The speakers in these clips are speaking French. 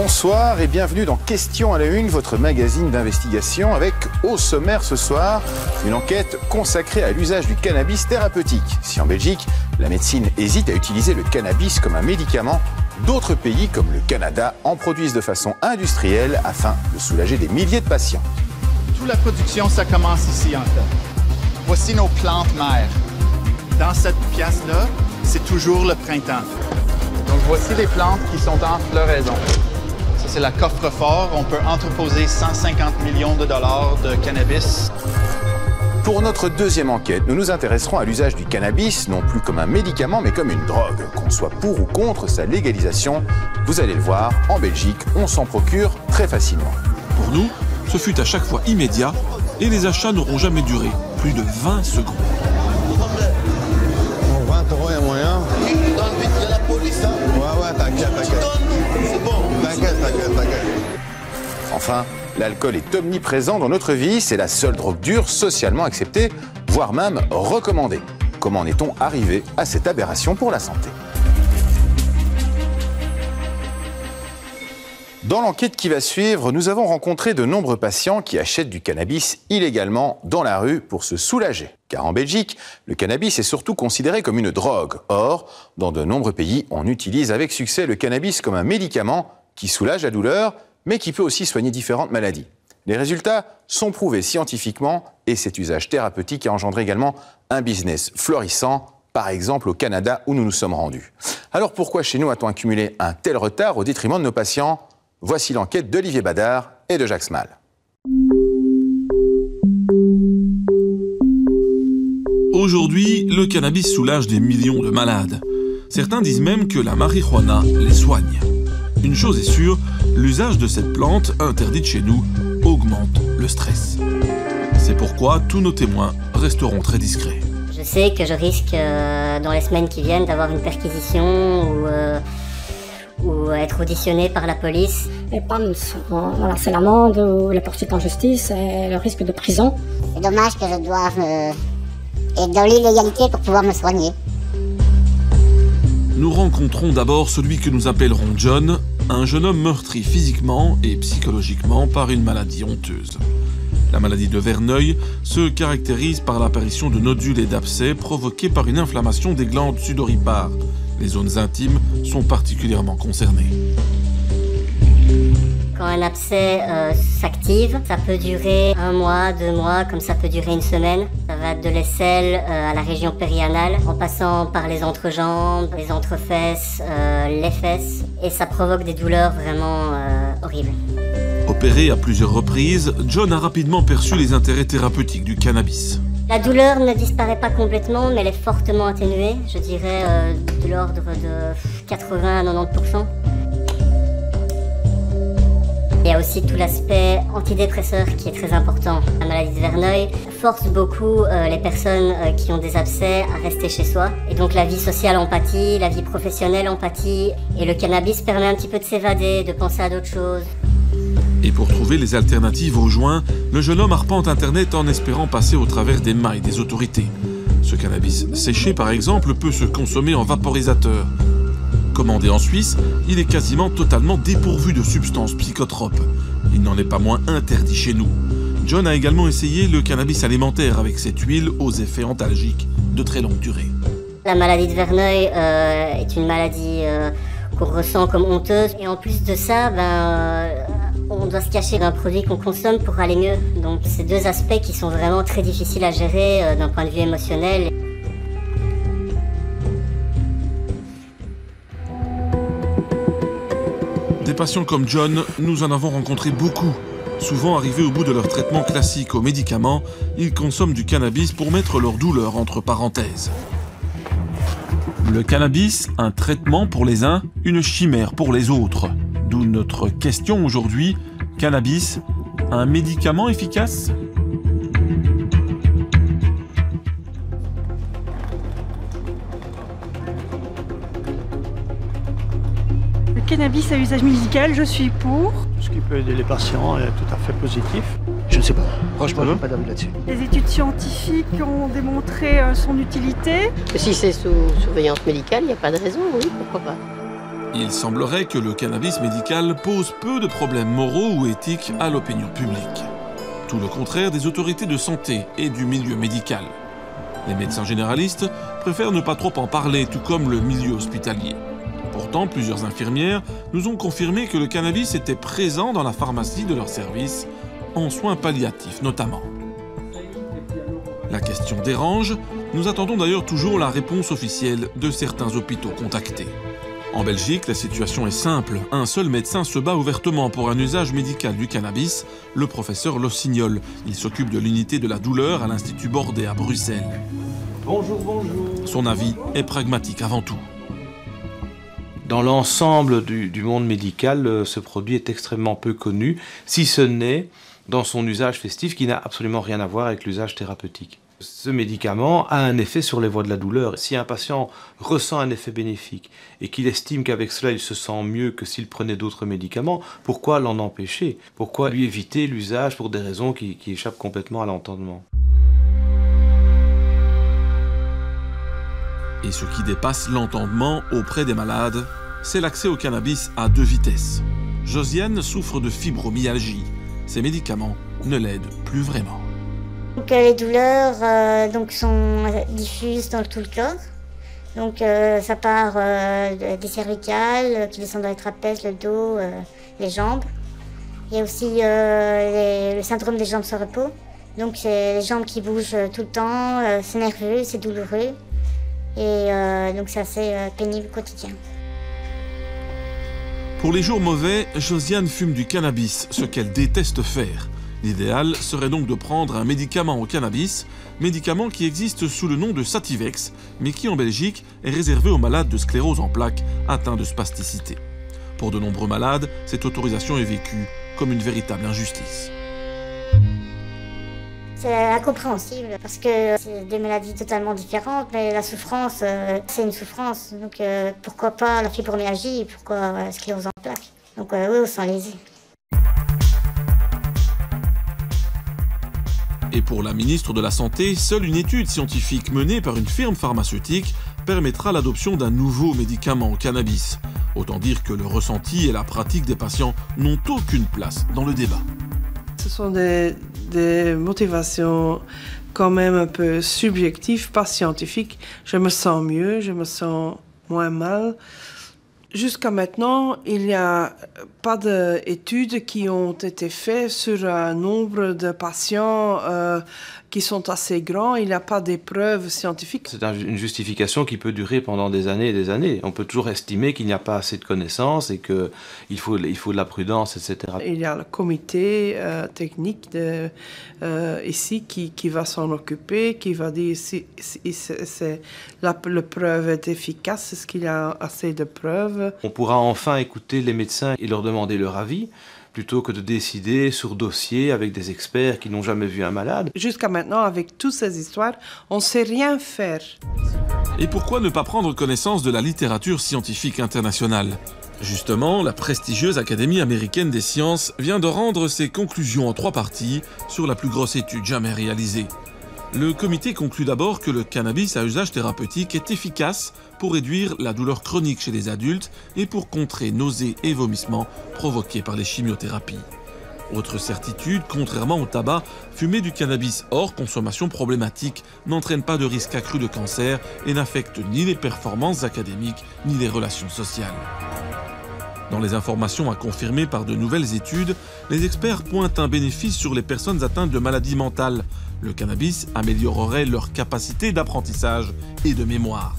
Bonsoir et bienvenue dans Questions à la Une, votre magazine d'investigation avec au sommaire ce soir une enquête consacrée à l'usage du cannabis thérapeutique. Si en Belgique, la médecine hésite à utiliser le cannabis comme un médicament, d'autres pays comme le Canada en produisent de façon industrielle afin de soulager des milliers de patients. Toute la production, ça commence ici en fait. Voici nos plantes mères. Dans cette pièce-là, c'est toujours le printemps. Donc voici les plantes qui sont en floraison. Ça, c'est la coffre-fort. On peut entreposer 150 millions de dollars de cannabis. Pour notre deuxième enquête, nous nous intéresserons à l'usage du cannabis, non plus comme un médicament, mais comme une drogue. Qu'on soit pour ou contre sa légalisation, vous allez le voir, en Belgique, on s'en procure très facilement. Pour nous, ce fut à chaque fois immédiat et les achats n'auront jamais duré plus de 20 secondes. Bon, 20 €, il y a moyen. Dans le but, il y a la police, hein. Ouais, t'inquiète. C'est bon. T'inquiète. Enfin, l'alcool est omniprésent dans notre vie, c'est la seule drogue dure socialement acceptée, voire même recommandée. Comment en est-on arrivé à cette aberration pour la santé ? Dans l'enquête qui va suivre, nous avons rencontré de nombreux patients qui achètent du cannabis illégalement dans la rue pour se soulager. Car en Belgique, le cannabis est surtout considéré comme une drogue. Or, dans de nombreux pays, on utilise avec succès le cannabis comme un médicament qui soulage la douleur, mais qui peut aussi soigner différentes maladies. Les résultats sont prouvés scientifiquement et cet usage thérapeutique a engendré également un business florissant, par exemple au Canada où nous nous sommes rendus. Alors pourquoi chez nous a-t-on accumulé un tel retard au détriment de nos patients ? Voici l'enquête d'Olivier Badard et de Jacques Small. Aujourd'hui, le cannabis soulage des millions de malades. Certains disent même que la marijuana les soigne. Une chose est sûre, l'usage de cette plante, interdite chez nous, augmente le stress. C'est pourquoi tous nos témoins resteront très discrets. Je sais que je risque, dans les semaines qui viennent, d'avoir une perquisition ou être auditionné par la police. Et voilà, c'est l'amende ou la poursuite en justice et le risque de prison. C'est dommage que je doive être dans l'illégalité pour pouvoir me soigner. Nous rencontrons d'abord celui que nous appellerons John, un jeune homme meurtri physiquement et psychologiquement par une maladie honteuse. La maladie de Verneuil se caractérise par l'apparition de nodules et d'abcès provoqués par une inflammation des glandes sudoripares. Les zones intimes sont particulièrement concernées. Quand un abcès s'active, ça peut durer 1 mois, 2 mois, comme ça peut durer une semaine. Ça va de l'aisselle à la région périanale, en passant par les entrejambes, les entrefesses, les fesses. Et ça provoque des douleurs vraiment horribles. Opéré à plusieurs reprises, John a rapidement perçu les intérêts thérapeutiques du cannabis. La douleur ne disparaît pas complètement, mais elle est fortement atténuée. Je dirais de l'ordre de 80 à 90%. Il y a aussi tout l'aspect antidépresseur qui est très important. La maladie de Verneuil force beaucoup les personnes qui ont des abcès à rester chez soi. Et donc la vie sociale en pâtit, la vie professionnelle en pâtit. Et le cannabis permet un petit peu de s'évader, de penser à d'autres choses. Et pour trouver les alternatives aux joints, le jeune homme arpente Internet en espérant passer au travers des mailles des autorités. Ce cannabis séché, par exemple, peut se consommer en vaporisateur. Commandé en Suisse, il est quasiment totalement dépourvu de substances psychotropes. Il n'en est pas moins interdit chez nous. John a également essayé le cannabis alimentaire avec cette huile aux effets antalgiques de très longue durée. La maladie de Verneuil est une maladie qu'on ressent comme honteuse. Et en plus de ça, on doit se cacher d'un produit qu'on consomme pour aller mieux. Donc c'est deux aspects qui sont vraiment très difficiles à gérer d'un point de vue émotionnel. Des patients comme John, nous en avons rencontré beaucoup. Souvent arrivés au bout de leur traitement classique aux médicaments, ils consomment du cannabis pour mettre leur douleur entre parenthèses. Le cannabis, un traitement pour les uns, une chimère pour les autres. D'où notre question aujourd'hui, cannabis, un médicament efficace ? Le cannabis à usage médical, je suis pour. Ce qui peut aider les patients est tout à fait positif. Je ne sais pas. Franchement, je n'ai pas d'avis là-dessus. Les études scientifiques ont démontré son utilité. Si c'est sous surveillance médicale, il n'y a pas de raison, oui, pourquoi pas. Il semblerait que le cannabis médical pose peu de problèmes moraux ou éthiques à l'opinion publique. Tout le contraire des autorités de santé et du milieu médical. Les médecins généralistes préfèrent ne pas trop en parler, tout comme le milieu hospitalier. Pourtant, plusieurs infirmières nous ont confirmé que le cannabis était présent dans la pharmacie de leur service, en soins palliatifs notamment. La question dérange, nous attendons d'ailleurs toujours la réponse officielle de certains hôpitaux contactés. En Belgique, la situation est simple. Un seul médecin se bat ouvertement pour un usage médical du cannabis, le professeur Lossignol. Il s'occupe de l'unité de la douleur à l'Institut Bordet à Bruxelles. Bonjour, bonjour. Son avis est pragmatique avant tout. Dans l'ensemble du monde médical, ce produit est extrêmement peu connu, si ce n'est dans son usage festif qui n'a absolument rien à voir avec l'usage thérapeutique. Ce médicament a un effet sur les voies de la douleur. Si un patient ressent un effet bénéfique et qu'il estime qu'avec cela il se sent mieux que s'il prenait d'autres médicaments, pourquoi l'en empêcher? Pourquoi lui éviter l'usage pour des raisons qui échappent complètement à l'entendement? Et ce qui dépasse l'entendement auprès des malades, c'est l'accès au cannabis à 2 vitesses. Josiane souffre de fibromyalgie. Ces médicaments ne l'aident plus vraiment. Donc, les douleurs sont diffuses dans tout le corps. Donc ça part des cervicales qui descendent dans les trapèzes, le dos, les jambes. Il y a aussi le syndrome des jambes sans repos. Donc c'est les jambes qui bougent tout le temps, c'est nerveux, c'est douloureux. Et donc c'est assez pénible au quotidien. Pour les jours mauvais, Josiane fume du cannabis, ce qu'elle déteste faire. L'idéal serait donc de prendre un médicament au cannabis, médicament qui existe sous le nom de Sativex, mais qui en Belgique est réservé aux malades de sclérose en plaques atteints de spasticité. Pour de nombreux malades, cette autorisation est vécue comme une véritable injustice. C'est incompréhensible parce que c'est des maladies totalement différentes, mais la souffrance, c'est une souffrance. Donc pourquoi pas la fibromyalgie, pourquoi la sclérose en plaques. Donc oui, on s'en lésait. Et pour la ministre de la Santé, seule une étude scientifique menée par une firme pharmaceutique permettra l'adoption d'un nouveau médicament au cannabis. Autant dire que le ressenti et la pratique des patients n'ont aucune place dans le débat. Ce sont des motivations quand même un peu subjectives, pas scientifiques. Je me sens mieux, je me sens moins mal. Jusqu'à maintenant, il n'y a pas d'études qui ont été faites sur un nombre de patients qui sont assez grands. Il n'y a pas de preuves scientifiques. C'est une justification qui peut durer pendant des années et des années. On peut toujours estimer qu'il n'y a pas assez de connaissances et qu'il faut de la prudence, etc. Il y a le comité technique ici qui va s'en occuper, qui va dire si la preuve est efficace, est-ce qu'il y a assez de preuves. On pourra enfin écouter les médecins et leur demander leur avis, plutôt que de décider sur dossier avec des experts qui n'ont jamais vu un malade. Jusqu'à maintenant, avec toutes ces histoires, on ne sait rien faire. Et pourquoi ne pas prendre connaissance de la littérature scientifique internationale? Justement, la prestigieuse Académie américaine des sciences vient de rendre ses conclusions en 3 parties sur la plus grosse étude jamais réalisée. Le comité conclut d'abord que le cannabis à usage thérapeutique est efficace pour réduire la douleur chronique chez les adultes et pour contrer nausées et vomissements provoqués par les chimiothérapies. Autre certitude, contrairement au tabac, fumer du cannabis hors consommation problématique n'entraîne pas de risque accru de cancer et n'affecte ni les performances académiques ni les relations sociales. Dans les informations à confirmer par de nouvelles études, les experts pointent un bénéfice sur les personnes atteintes de maladies mentales. Le cannabis améliorerait leur capacité d'apprentissage et de mémoire.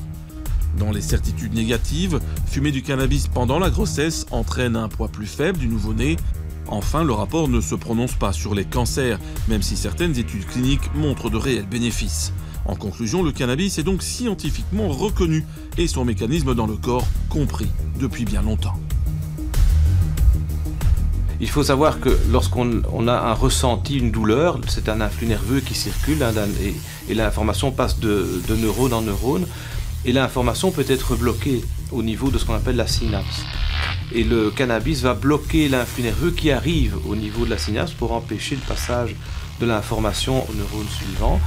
Dans les certitudes négatives, fumer du cannabis pendant la grossesse entraîne un poids plus faible du nouveau-né. Enfin, le rapport ne se prononce pas sur les cancers, même si certaines études cliniques montrent de réels bénéfices. En conclusion, le cannabis est donc scientifiquement reconnu et son mécanisme dans le corps compris depuis bien longtemps. Il faut savoir que lorsqu'on a un ressenti, une douleur, c'est un influx nerveux qui circule et l'information passe de neurone en neurone et l'information peut être bloquée au niveau de ce qu'on appelle la synapse. Et le cannabis va bloquer l'influx nerveux qui arrive au niveau de la synapse pour empêcher le passage de l'information au neurone suivant.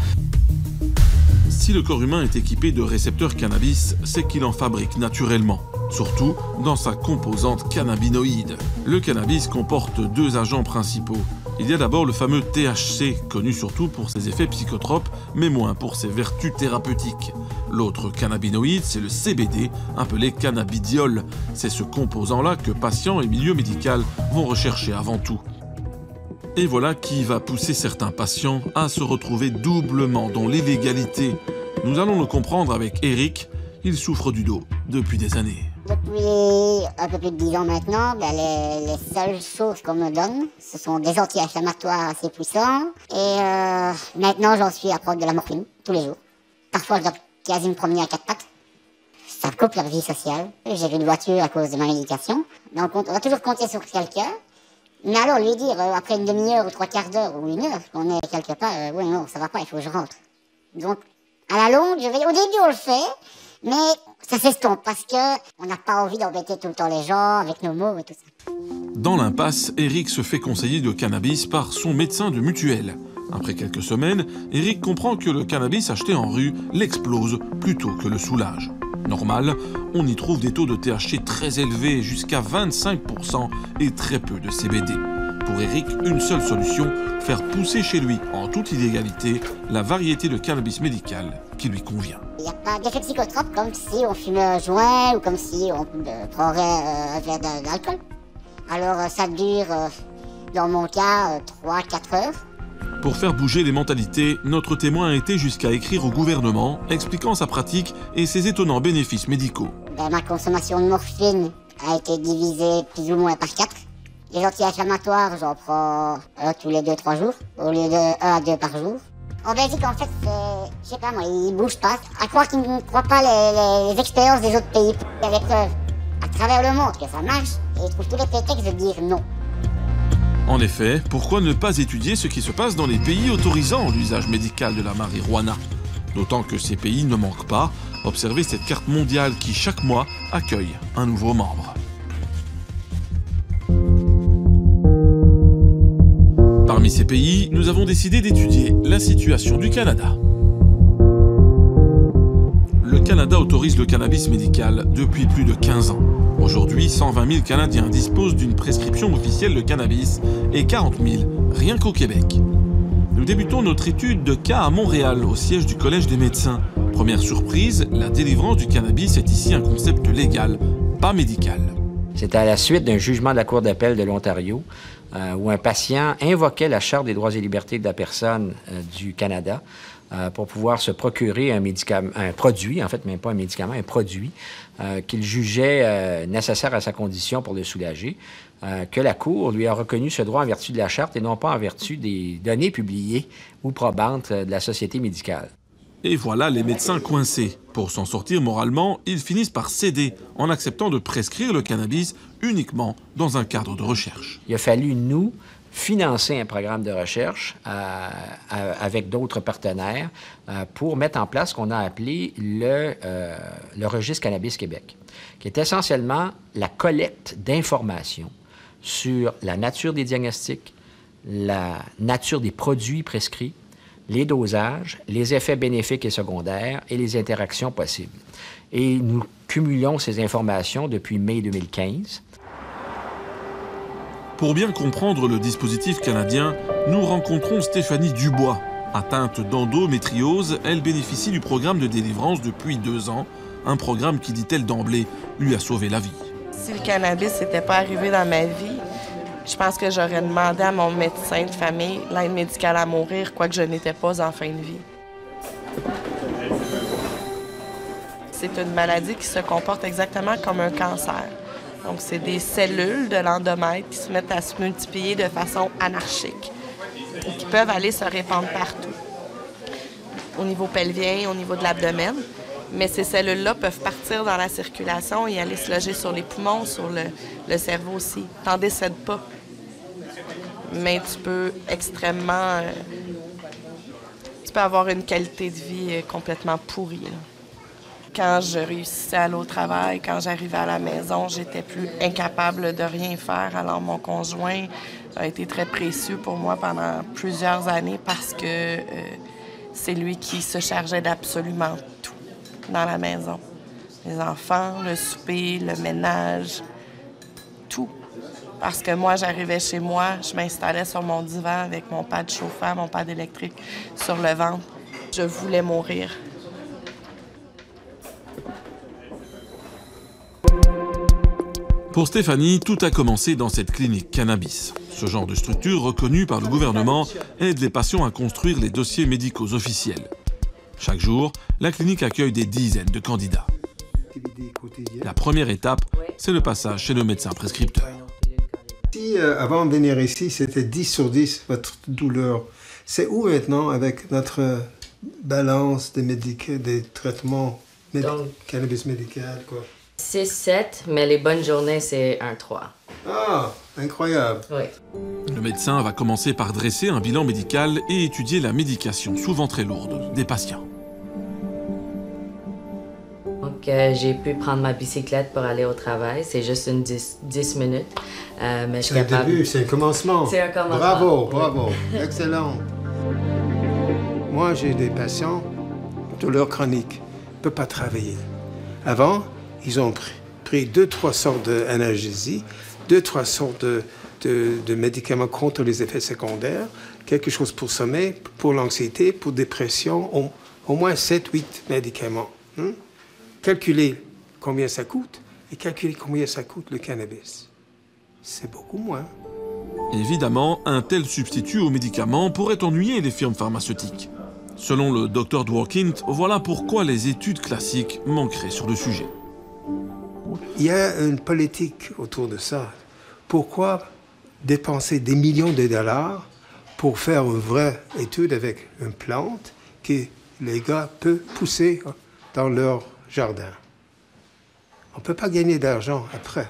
Si le corps humain est équipé de récepteurs cannabis, c'est qu'il en fabrique naturellement. surtout dans sa composante cannabinoïde. Le cannabis comporte 2 agents principaux. Il y a d'abord le fameux THC, connu surtout pour ses effets psychotropes, mais moins pour ses vertus thérapeutiques. L'autre cannabinoïde, c'est le CBD, appelé cannabidiol. C'est ce composant-là que patients et milieu médical vont rechercher avant tout. Et voilà qui va pousser certains patients à se retrouver doublement dans l'illégalité. Nous allons le comprendre avec Eric. Il souffre du dos depuis des années. Depuis un peu plus de 10 ans maintenant, les seules choses qu'on me donne, ce sont des anti-inflammatoires assez puissants. Et maintenant, j'en suis à prendre de la morphine tous les jours. Parfois, je dois quasi me promener à 4 pattes. Ça coupe leur vie sociale. J'ai une voiture à cause de ma médication. Donc, on va toujours compter sur quelqu'un. Mais alors, lui dire, après une demi-heure ou 3/4 d'heure ou 1 heure, qu'on est quelque part, oui, non, ça va pas, il faut que je rentre. Donc, à la longue, au début, on le fait, mais ça s'estompe parce que on n'a pas envie d'embêter tout le temps les gens avec nos mots et tout ça. Dans l'impasse, Eric se fait conseiller de cannabis par son médecin de mutuelle. Après quelques semaines, Eric comprend que le cannabis acheté en rue l'explose plutôt que le soulage. Normal, on y trouve des taux de THC très élevés, jusqu'à 25%, et très peu de CBD. Pour Eric, une seule solution, faire pousser chez lui, en toute illégalité, la variété de cannabis médical qui lui convient. Il n'y a pas d'effet psychotrope comme si on fumait un joint ou comme si on prendrait un verre d'alcool. Alors ça dure, dans mon cas, 3-4 heures. Pour faire bouger les mentalités, notre témoin a été jusqu'à écrire au gouvernement, expliquant sa pratique et ses étonnants bénéfices médicaux. Ma consommation de morphine a été divisée plus ou moins par 4. Les anti-inflammatoires, j'en prends tous les 2-3 jours, au lieu de 1 à 2 par jour. En Belgique, en fait, je sais pas moi, ils bougent pas. À croire qu'ils ne croient pas les expériences des autres pays. Il y a des preuves à travers le monde que ça marche, et ils trouvent tous les prétextes de dire non. En effet, pourquoi ne pas étudier ce qui se passe dans les pays autorisant l'usage médical de la marijuana? D'autant que ces pays ne manquent pas. Observez cette carte mondiale qui, chaque mois, accueille un nouveau membre. Parmi ces pays, nous avons décidé d'étudier la situation du Canada. Le Canada autorise le cannabis médical depuis plus de 15 ans. Aujourd'hui, 120 000 Canadiens disposent d'une prescription officielle de cannabis et 40 000 rien qu'au Québec. Nous débutons notre étude de cas à Montréal, au siège du Collège des médecins. Première surprise, la délivrance du cannabis est ici un concept légal, pas médical. C'est à la suite d'un jugement de la Cour d'appel de l'Ontario où un patient invoquait la Charte des droits et libertés de la personne du Canada pour pouvoir se procurer un produit, en fait, même pas un médicament, un produit qu'il jugeait nécessaire à sa condition pour le soulager, que la Cour lui a reconnu ce droit en vertu de la Charte et non pas en vertu des données publiées ou probantes de la Société médicale. Et voilà les médecins coincés. Pour s'en sortir moralement, ils finissent par céder en acceptant de prescrire le cannabis uniquement dans un cadre de recherche. Il a fallu, nous, financer un programme de recherche avec d'autres partenaires pour mettre en place ce qu'on a appelé le Registre Cannabis Québec, qui est essentiellement la collecte d'informations sur la nature des diagnostics, la nature des produits prescrits, les dosages, les effets bénéfiques et secondaires et les interactions possibles. Et nous cumulons ces informations depuis mai 2015. Pour bien comprendre le dispositif canadien, nous rencontrons Stéphanie Dubois. Atteinte d'endométriose, elle bénéficie du programme de délivrance depuis 2 ans, un programme qui, dit-elle d'emblée, lui a sauvé la vie. Si le cannabis n'était pas arrivé dans ma vie, je pense que j'aurais demandé à mon médecin de famille l'aide médicale à mourir, quoique je n'étais pas en fin de vie. C'est une maladie qui se comporte exactement comme un cancer. Donc, c'est des cellules de l'endomètre qui se mettent à se multiplier de façon anarchique et qui peuvent aller se répandre partout, au niveau pelvien, au niveau de l'abdomen. Mais ces cellules-là peuvent partir dans la circulation et aller se loger sur les poumons, sur le cerveau aussi. T'en décèdes pas. Mais tu peux tu peux avoir une qualité de vie complètement pourrie, là. Quand je réussissais à aller au travail, quand j'arrivais à la maison, j'étais plus incapable de rien faire. Alors mon conjoint a été très précieux pour moi pendant plusieurs années parce que c'est lui qui se chargeait d'absolument tout dans la maison. Les enfants, le souper, le ménage, tout. Parce que moi, j'arrivais chez moi, je m'installais sur mon divan avec mon pad chauffant, mon pad électrique sur le ventre. Je voulais mourir. Pour Stéphanie, tout a commencé dans cette clinique cannabis. Ce genre de structure reconnue par le gouvernement aide les patients à construire les dossiers médicaux officiels. Chaque jour, la clinique accueille des dizaines de candidats. La première étape, c'est le passage chez le médecin prescripteur. Si avant de venir ici, c'était 10 sur 10, votre douleur, c'est où maintenant avec notre balance des traitements cannabis médical, quoi? 6-7, mais les bonnes journées, c'est 1-3. Ah, incroyable. Oui. Le médecin va commencer par dresser un bilan médical et étudier la médication, souvent très lourde, des patients. Donc, j'ai pu prendre ma bicyclette pour aller au travail. C'est juste une 10 minutes. Mais je suis capable... C'est un début, c'est un commencement. C'est un commencement. Bravo, bravo. Oui. Excellent. Moi, j'ai des patients, douleur chronique, ne peuvent pas travailler. Avant, ils ont pris 2-3 sortes d'analgésie, 2-3 sortes de médicaments contre les effets secondaires, quelque chose pour sommeil, pour l'anxiété, pour dépression, au moins 7-8 médicaments. Calculez combien ça coûte et calculez combien ça coûte le cannabis. C'est beaucoup moins. Évidemment, un tel substitut aux médicaments pourrait ennuyer les firmes pharmaceutiques. Selon le Dr Dworkin, voilà pourquoi les études classiques manqueraient sur le sujet. Il y a une politique autour de ça. Pourquoi dépenser des millions de dollars pour faire une vraie étude avec une plante que les gars peuvent pousser dans leur jardin? On ne peut pas gagner d'argent après.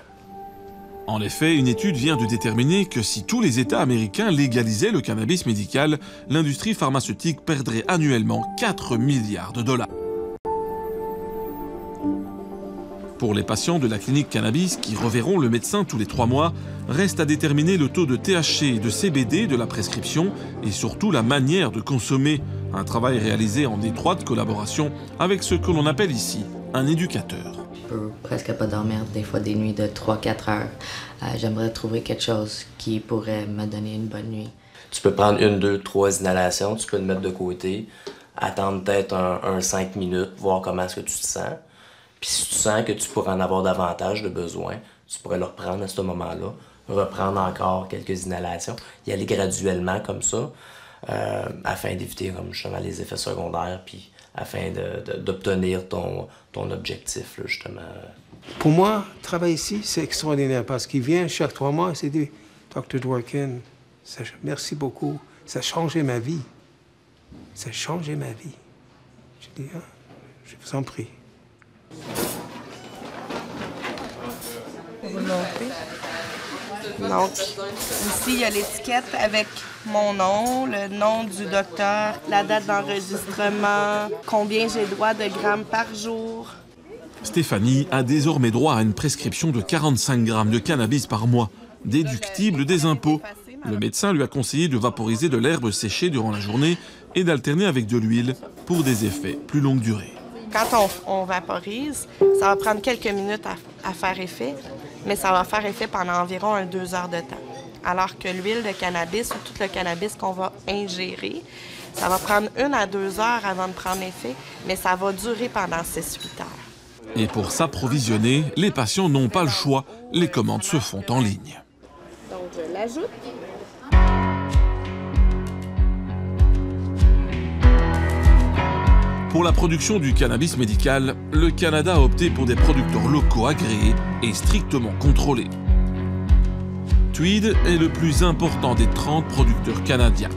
En effet, une étude vient de déterminer que si tous les États américains légalisaient le cannabis médical, l'industrie pharmaceutique perdrait annuellement 4 milliards de dollars. Pour les patients de la clinique cannabis qui reverront le médecin tous les 3 mois, reste à déterminer le taux de THC et de CBD de la prescription et surtout la manière de consommer. Un travail réalisé en étroite collaboration avec ce que l'on appelle ici un éducateur. Je peux presque pas dormir, des fois des nuits de 3-4 heures. J'aimerais trouver quelque chose qui pourrait me donner une bonne nuit. Tu peux prendre 1, 2, 3 inhalations, tu peux le mettre de côté, attendre peut-être un 5 minutes, voir comment est-ce que tu te sens. Puis si tu sens que tu pourrais en avoir davantage de besoin, tu pourrais le reprendre à ce moment-là, reprendre encore quelques inhalations, y aller graduellement comme ça, afin d'éviter comme justement les effets secondaires, puis afin d'obtenir ton objectif, là, justement. Pour moi, travailler ici, c'est extraordinaire parce qu'il vient chaque 3 mois et s'est dit « Dr. Dworkin, merci beaucoup, ça a changé ma vie. Ça a changé ma vie. » J'ai dit « Je vous en prie. » Donc, ici, il y a l'étiquette avec mon nom, le nom du docteur, la date d'enregistrement, combien j'ai droit de grammes par jour. Stéphanie a désormais droit à une prescription de 45 grammes de cannabis par mois, déductible des impôts. Le médecin lui a conseillé de vaporiser de l'herbe séchée durant la journée et d'alterner avec de l'huile pour des effets plus longue durée. Quand on vaporise, ça va prendre quelques minutes à faire effet, mais ça va faire effet pendant environ 2 heures de temps. Alors que l'huile de cannabis ou tout le cannabis qu'on va ingérer, ça va prendre 1 à 2 heures avant de prendre effet, mais ça va durer pendant 6-8 heures. Et pour s'approvisionner, les patients n'ont pas le choix. Les commandes se font en ligne. Donc, je l'ajoute. Pour la production du cannabis médical, le Canada a opté pour des producteurs locaux agréés et strictement contrôlés. Tweed est le plus important des 30 producteurs canadiens.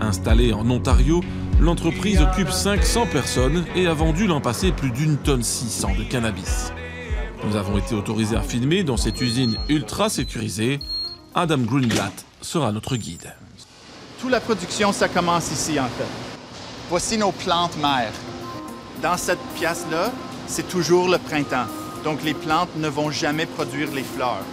Installée en Ontario, l'entreprise occupe 500 personnes et a vendu l'an passé plus d'1,6 tonne de cannabis. Nous avons été autorisés à filmer dans cette usine ultra sécurisée. Adam Greenblatt sera notre guide. Toute la production, ça commence ici, en fait. Voici nos plantes mères. Dans cette pièce-là, c'est toujours le printemps. Donc, les plantes ne vont jamais produire les fleurs.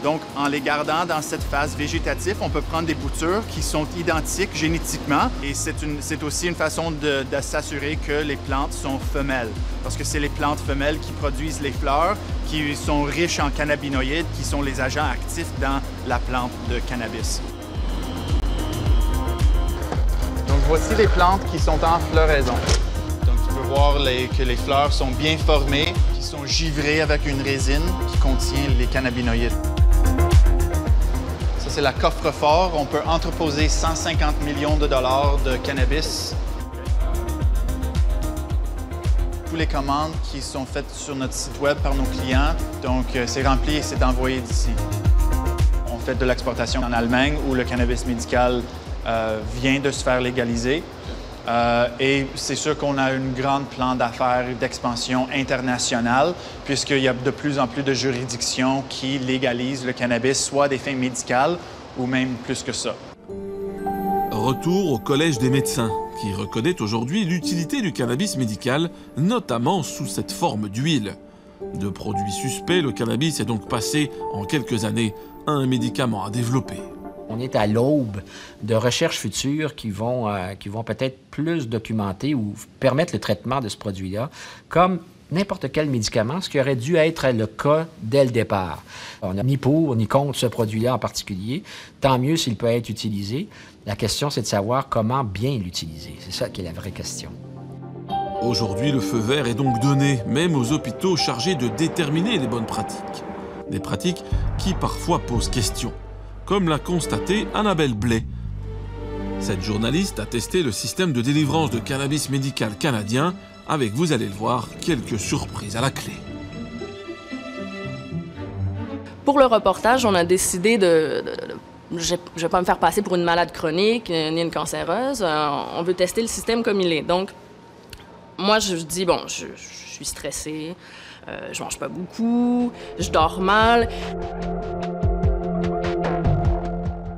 Donc, en les gardant dans cette phase végétative, on peut prendre des boutures qui sont identiques génétiquement et c'est aussi une façon de s'assurer que les plantes sont femelles. Parce que c'est les plantes femelles qui produisent les fleurs, qui sont riches en cannabinoïdes, qui sont les agents actifs dans la plante de cannabis. Donc, voici les plantes qui sont en floraison. Donc, tu peux voir que les fleurs sont bien formées, qui sont givrées avec une résine qui contient les cannabinoïdes. Ça, c'est la coffre-fort. On peut entreposer 150 millions de dollars de cannabis. Toutes les commandes qui sont faites sur notre site web par nos clients, donc c'est rempli et c'est envoyé d'ici. On fait de l'exportation en Allemagne où le cannabis médical vient de se faire légaliser. Et c'est sûr qu'on a un grand plan d'affaires d'expansion internationale, puisqu'il y a de plus en plus de juridictions qui légalisent le cannabis, soit à des fins médicales ou même plus que ça. Retour au Collège des médecins, qui reconnaît aujourd'hui l'utilité du cannabis médical, notamment sous cette forme d'huile. De produit suspect, le cannabis est donc passé, en quelques années, à un médicament à développer. On est à l'aube de recherches futures qui vont peut-être plus documenter ou permettre le traitement de ce produit-là, comme n'importe quel médicament, ce qui aurait dû être le cas dès le départ. On n'a ni pour ni contre ce produit-là en particulier. Tant mieux s'il peut être utilisé. La question, c'est de savoir comment bien l'utiliser. C'est ça qui est la vraie question. Aujourd'hui, le feu vert est donc donné, même aux hôpitaux chargés de déterminer les bonnes pratiques. Des pratiques qui parfois posent question, comme l'a constaté Annabelle Blais. Cette journaliste a testé le système de délivrance de cannabis médical canadien, avec, vous allez le voir, quelques surprises à la clé. Pour le reportage, on a décidé je ne vais pas me faire passer pour une malade chronique ni une cancéreuse. On veut tester le système comme il est. Donc, moi, je dis, bon, je suis stressée, je mange pas beaucoup, je dors mal.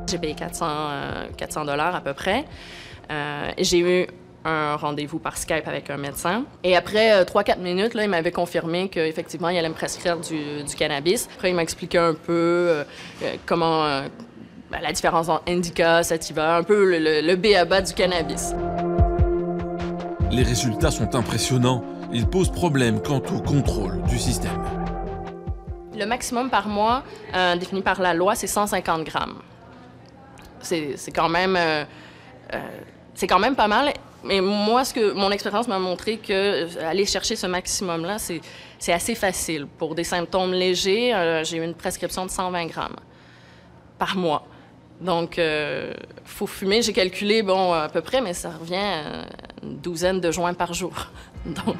J'ai payé 400 $ à peu près. J'ai eu un rendez-vous par Skype avec un médecin. Et après 3-4 minutes, là, il m'avait confirmé qu'effectivement, il allait me prescrire du cannabis. Après, il m'a expliqué un peu comment la différence entre indica, sativa, un peu le b.a.-ba du cannabis. Les résultats sont impressionnants. Ils posent problème quant au contrôle du système. Le maximum par mois, défini par la loi, c'est 150 grammes. C'est quand même pas mal. Mais moi, mon expérience m'a montré qu'aller chercher ce maximum-là, c'est assez facile. Pour des symptômes légers, j'ai eu une prescription de 120 grammes par mois. Donc, faut fumer. J'ai calculé, bon, à peu près, mais ça revient à une douzaine de joints par jour. Donc...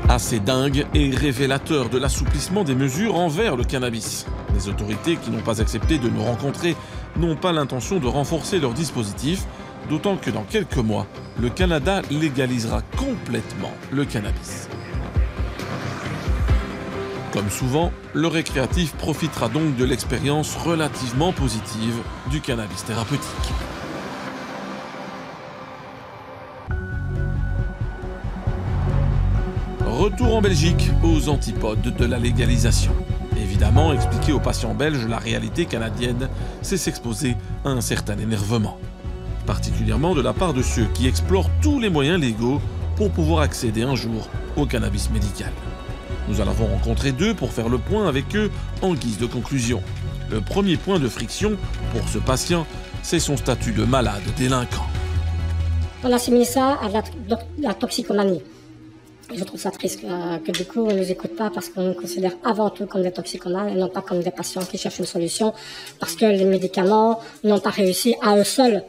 Assez dingue et révélateur de l'assouplissement des mesures envers le cannabis. Les autorités qui n'ont pas accepté de nous rencontrer n'ont pas l'intention de renforcer leur dispositif, d'autant que dans quelques mois, le Canada légalisera complètement le cannabis. Comme souvent, le récréatif profitera donc de l'expérience relativement positive du cannabis thérapeutique. Retour en Belgique, aux antipodes de la légalisation. Évidemment, expliquer aux patients belges la réalité canadienne, c'est s'exposer à un certain énervement. Particulièrement de la part de ceux qui explorent tous les moyens légaux pour pouvoir accéder un jour au cannabis médical. Nous en avons rencontré deux pour faire le point avec eux en guise de conclusion. Le premier point de friction pour ce patient, c'est son statut de malade délinquant. On assimile ça à la toxicomanie. Je trouve ça triste que du coup on ne nous écoute pas parce qu'on nous considère avant tout comme des toxicomanes et non pas comme des patients qui cherchent une solution parce que les médicaments n'ont pas réussi à eux seuls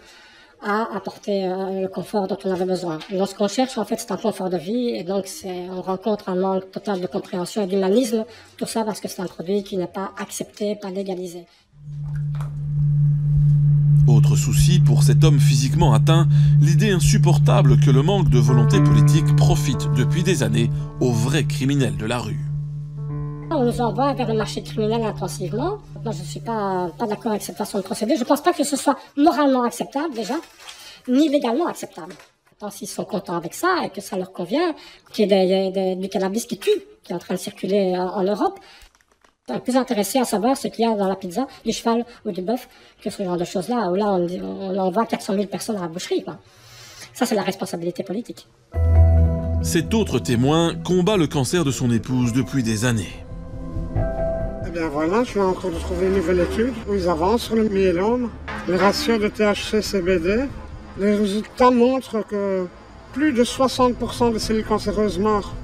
à apporter le confort dont on avait besoin. Donc ce qu'on cherche en fait c'est un confort de vie et donc on rencontre un manque total de compréhension et d'humanisme, tout ça parce que c'est un produit qui n'est pas accepté, pas légalisé. Autre souci pour cet homme physiquement atteint, l'idée insupportable que le manque de volonté politique profite depuis des années aux vrais criminels de la rue. On nous envoie vers le marché criminel intensivement. Moi, je ne suis pas d'accord avec cette façon de procéder. Je ne pense pas que ce soit moralement acceptable déjà, ni légalement acceptable. S'ils sont contents avec ça et que ça leur convient, qu'il y ait du cannabis qui tue, qui est en train de circuler en Europe, Le plus intéressé à savoir ce qu'il y a dans la pizza, du cheval ou du bœuf, que ce genre de choses-là, où là on envoie 400 000 personnes à la boucherie, quoi. Ça, c'est la responsabilité politique. Cet autre témoin combat le cancer de son épouse depuis des années. Eh bien voilà, je viens encore de trouver une nouvelle étude où ils avancent sur le myélome, les ratios de THC-CBD. Les résultats montrent que plus de 60% des cellules cancéreuses meurent.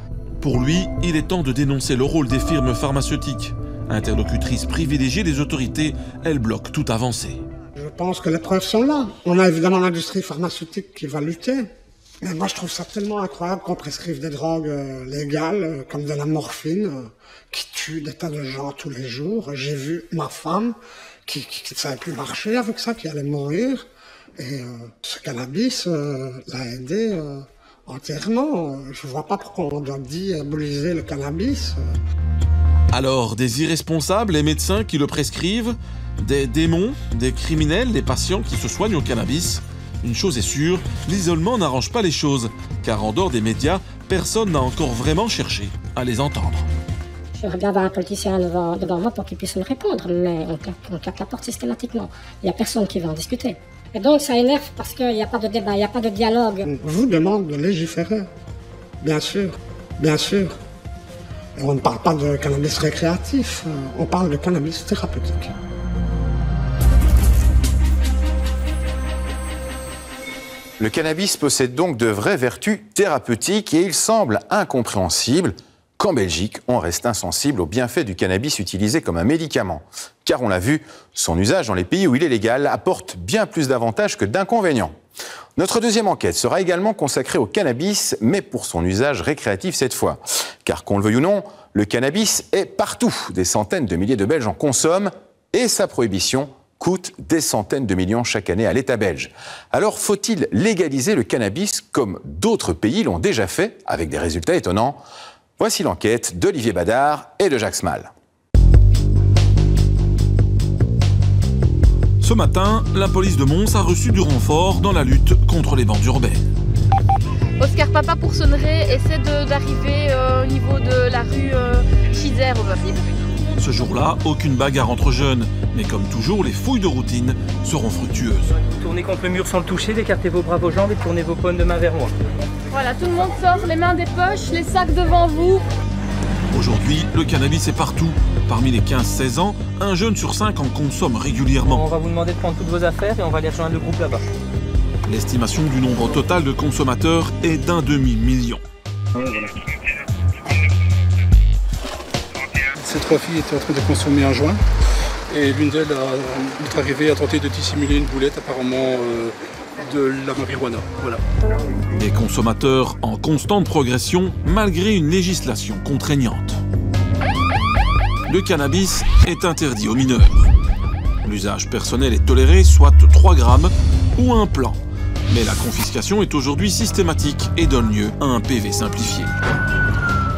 Pour lui, il est temps de dénoncer le rôle des firmes pharmaceutiques. Interlocutrice privilégiée des autorités, elle bloque toute avancée. Je pense que les preuves sont là. On a évidemment l'industrie pharmaceutique qui va lutter. Mais moi, je trouve ça tellement incroyable qu'on prescrive des drogues légales, comme de la morphine, qui tue des tas de gens tous les jours. J'ai vu ma femme qui ne savait plus marcher avec ça, qui allait mourir. Et ce cannabis l'a aidé entièrement. Je ne vois pas pourquoi on doit diaboliser le cannabis. Alors, des irresponsables, les médecins qui le prescrivent, des démons, des criminels, des patients qui se soignent au cannabis. Une chose est sûre, l'isolement n'arrange pas les choses, car en dehors des médias, personne n'a encore vraiment cherché à les entendre. J'aimerais bien avoir un politicien devant moi pour qu'il puisse me répondre, mais on claque la porte systématiquement. Il n'y a personne qui veut en discuter. Et donc ça énerve parce qu'il n'y a pas de débat, il n'y a pas de dialogue. On vous demande de légiférer, bien sûr, bien sûr. Et on ne parle pas de cannabis récréatif, on parle de cannabis thérapeutique. Le cannabis possède donc de vraies vertus thérapeutiques et il semble incompréhensible qu'en Belgique, on reste insensible aux bienfaits du cannabis utilisé comme un médicament. Car on l'a vu, son usage dans les pays où il est légal apporte bien plus d'avantages que d'inconvénients. Notre deuxième enquête sera également consacrée au cannabis, mais pour son usage récréatif cette fois. Car qu'on le veuille ou non, le cannabis est partout. Des centaines de milliers de Belges en consomment et sa prohibition coûte des centaines de millions chaque année à l'État belge. Alors faut-il légaliser le cannabis comme d'autres pays l'ont déjà fait, avec des résultats étonnants? Voici l'enquête d'Olivier Badard et de Jacques Smal. Ce matin, la police de Mons a reçu du renfort dans la lutte contre les bandes urbaines. Oscar Papa pour Sonneray essaie d'arriver au niveau de la rue Chizer. Ce jour-là, aucune bagarre entre jeunes, mais comme toujours, les fouilles de routine seront fructueuses. Tournez contre le mur sans le toucher, écartez vos bras, vos jambes et tournez vos paumes de main vers moi. Voilà, tout le monde sort les mains des poches, les sacs devant vous. Aujourd'hui, le cannabis est partout. Parmi les 15-16 ans, un jeune sur 5 en consomme régulièrement. On va vous demander de prendre toutes vos affaires et on va aller rejoindre le groupe là-bas. L'estimation du nombre total de consommateurs est d'1 demi-million. Ces trois filles étaient en train de consommer un joint et l'une d'elles, à notre arrivée, a tenté de dissimuler une boulette apparemment de la marijuana. Voilà. Des consommateurs en constante progression malgré une législation contraignante. Le cannabis est interdit aux mineurs. L'usage personnel est toléré, soit 3 grammes ou un plan. Mais la confiscation est aujourd'hui systématique et donne lieu à un PV simplifié.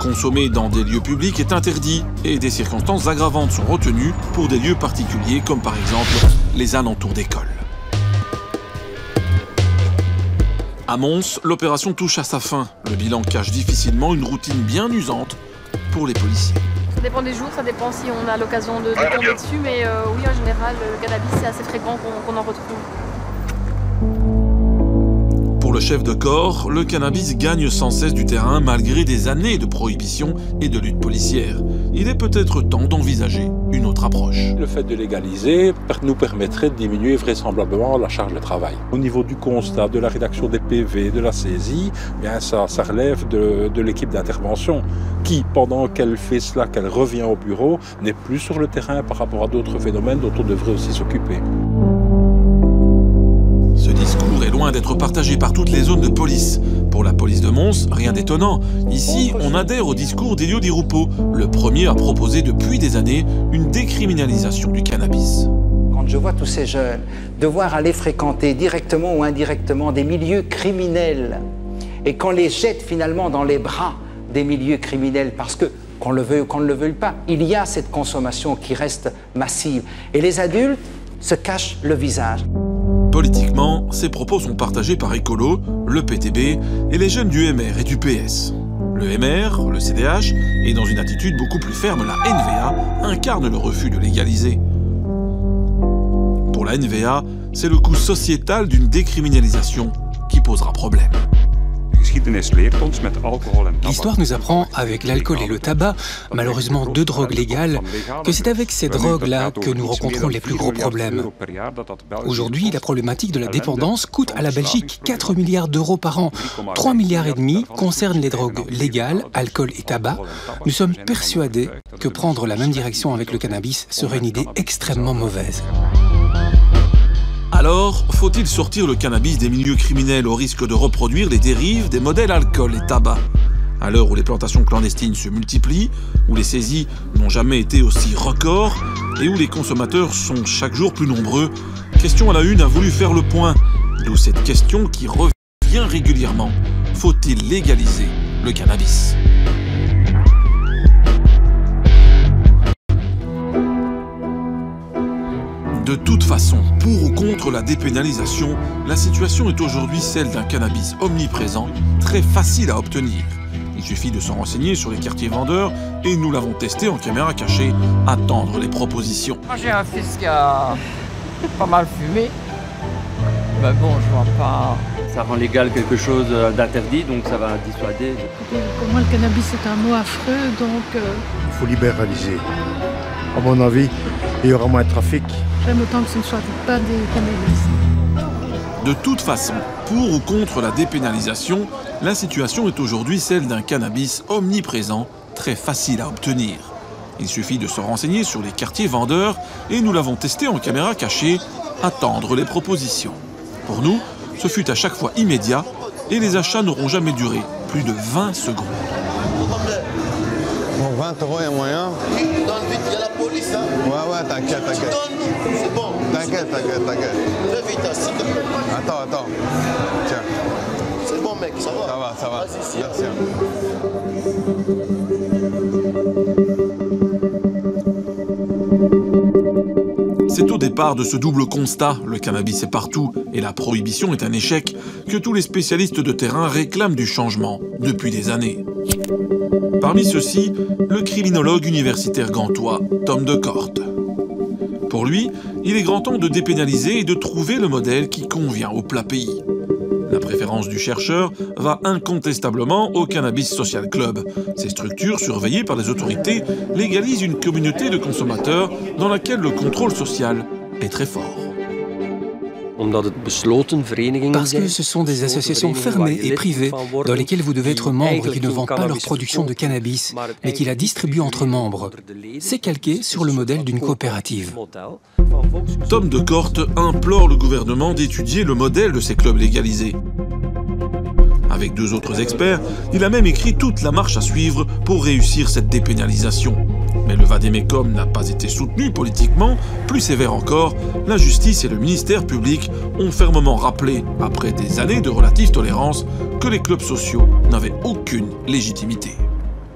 Consommer dans des lieux publics est interdit et des circonstances aggravantes sont retenues pour des lieux particuliers comme par exemple les alentours d'écoles. À Mons, l'opération touche à sa fin. Le bilan cache difficilement une routine bien usante pour les policiers. Ça dépend des jours, ça dépend si on a l'occasion de tomber dessus, mais oui, en général, le cannabis, c'est assez fréquent qu'on en retrouve. Pour le chef de corps, le cannabis gagne sans cesse du terrain malgré des années de prohibition et de lutte policière. Il est peut-être temps d'envisager une autre approche. Le fait de légaliser nous permettrait de diminuer vraisemblablement la charge de travail. Au niveau du constat, de la rédaction des PV, de la saisie, bien ça relève de l'équipe d'intervention qui, pendant qu'elle fait cela, qu'elle revient au bureau, n'est plus sur le terrain par rapport à d'autres phénomènes dont on devrait aussi s'occuper. Ce discours est loin d'être partagé par toutes les zones de police. Pour la police de Mons, rien d'étonnant. Ici, on adhère au discours d'Elio Di Rupo, le premier à proposer depuis des années une décriminalisation du cannabis. Quand je vois tous ces jeunes devoir aller fréquenter directement ou indirectement des milieux criminels et qu'on les jette finalement dans les bras des milieux criminels parce que, qu'on le veuille ou qu'on ne le veuille pas, il y a cette consommation qui reste massive. Et les adultes se cachent le visage. Politiquement, ces propos sont partagés par Écolo, le PTB et les jeunes du MR et du PS. Le Le MR, le CDH, et dans une attitude beaucoup plus ferme, la NVA incarne le refus de légaliser. Pour la NVA, c'est le coût sociétal d'une décriminalisation qui posera problème. L'histoire nous apprend, avec l'alcool et le tabac, malheureusement deux drogues légales, que c'est avec ces drogues-là que nous rencontrons les plus gros problèmes. Aujourd'hui, la problématique de la dépendance coûte à la Belgique 4 milliards d'euros par an. 3,5 milliards concernent les drogues légales, alcool et tabac. Nous sommes persuadés que prendre la même direction avec le cannabis serait une idée extrêmement mauvaise. Alors, faut-il sortir le cannabis des milieux criminels au risque de reproduire les dérives des modèles alcool et tabac? À l'heure où les plantations clandestines se multiplient, où les saisies n'ont jamais été aussi records et où les consommateurs sont chaque jour plus nombreux, Question à la Une a voulu faire le point. D'où cette question qui revient régulièrement. Faut-il légaliser le cannabis ? De toute façon, pour ou contre la dépénalisation, la situation est aujourd'hui celle d'un cannabis omniprésent, très facile à obtenir. Il suffit de s'en renseigner sur les quartiers vendeurs et nous l'avons testé en caméra cachée, attendre les propositions. Moi j'ai un fils qui a pas mal fumé, mais bon je vois pas... Ça rend légal quelque chose d'interdit, donc ça va dissuader. Pour moi le cannabis c'est un mot affreux, donc... Il faut libéraliser. À mon avis, il y aura moins de trafic. J'aime autant que ce ne soit pas des cannabis. De toute façon, pour ou contre la dépénalisation, la situation est aujourd'hui celle d'un cannabis omniprésent, très facile à obtenir. Il suffit de se renseigner sur les quartiers vendeurs et nous l'avons testé en caméra cachée, attendre les propositions. Pour nous, ce fut à chaque fois immédiat et les achats n'auront jamais duré plus de 20 secondes. Bon, 20 €, il y a moyen. Oui, dans le vide, il y a la police. Hein. Ouais, t'inquiète, t'inquiète. C'est bon. T'inquiète. Fais vite, s'il te plaît. Attends. Tiens. C'est bon, mec, ça va. Ça va. Merci. C'est au départ de ce double constat, le cannabis est partout et la prohibition est un échec, que tous les spécialistes de terrain réclament du changement depuis des années. Parmi ceux-ci, le criminologue universitaire gantois Tom de Korte. Pour lui, il est grand temps de dépénaliser et de trouver le modèle qui convient au plat pays. La préférence du chercheur va incontestablement au Cannabis Social Club. Ces structures, surveillées par les autorités, légalisent une communauté de consommateurs dans laquelle le contrôle social est très fort. Parce que ce sont des associations fermées et privées dans lesquelles vous devez être membre et qui ne vendent pas leur production de cannabis, mais qui la distribuent entre membres. C'est calqué sur le modèle d'une coopérative. Tom de Korte implore le gouvernement d'étudier le modèle de ces clubs légalisés. Avec 2 autres experts, il a même écrit toute la marche à suivre pour réussir cette dépénalisation. Mais le vade-mecum n'a pas été soutenu politiquement. Plus sévère encore, la justice et le ministère public ont fermement rappelé, après des années de relative tolérance, que les clubs sociaux n'avaient aucune légitimité.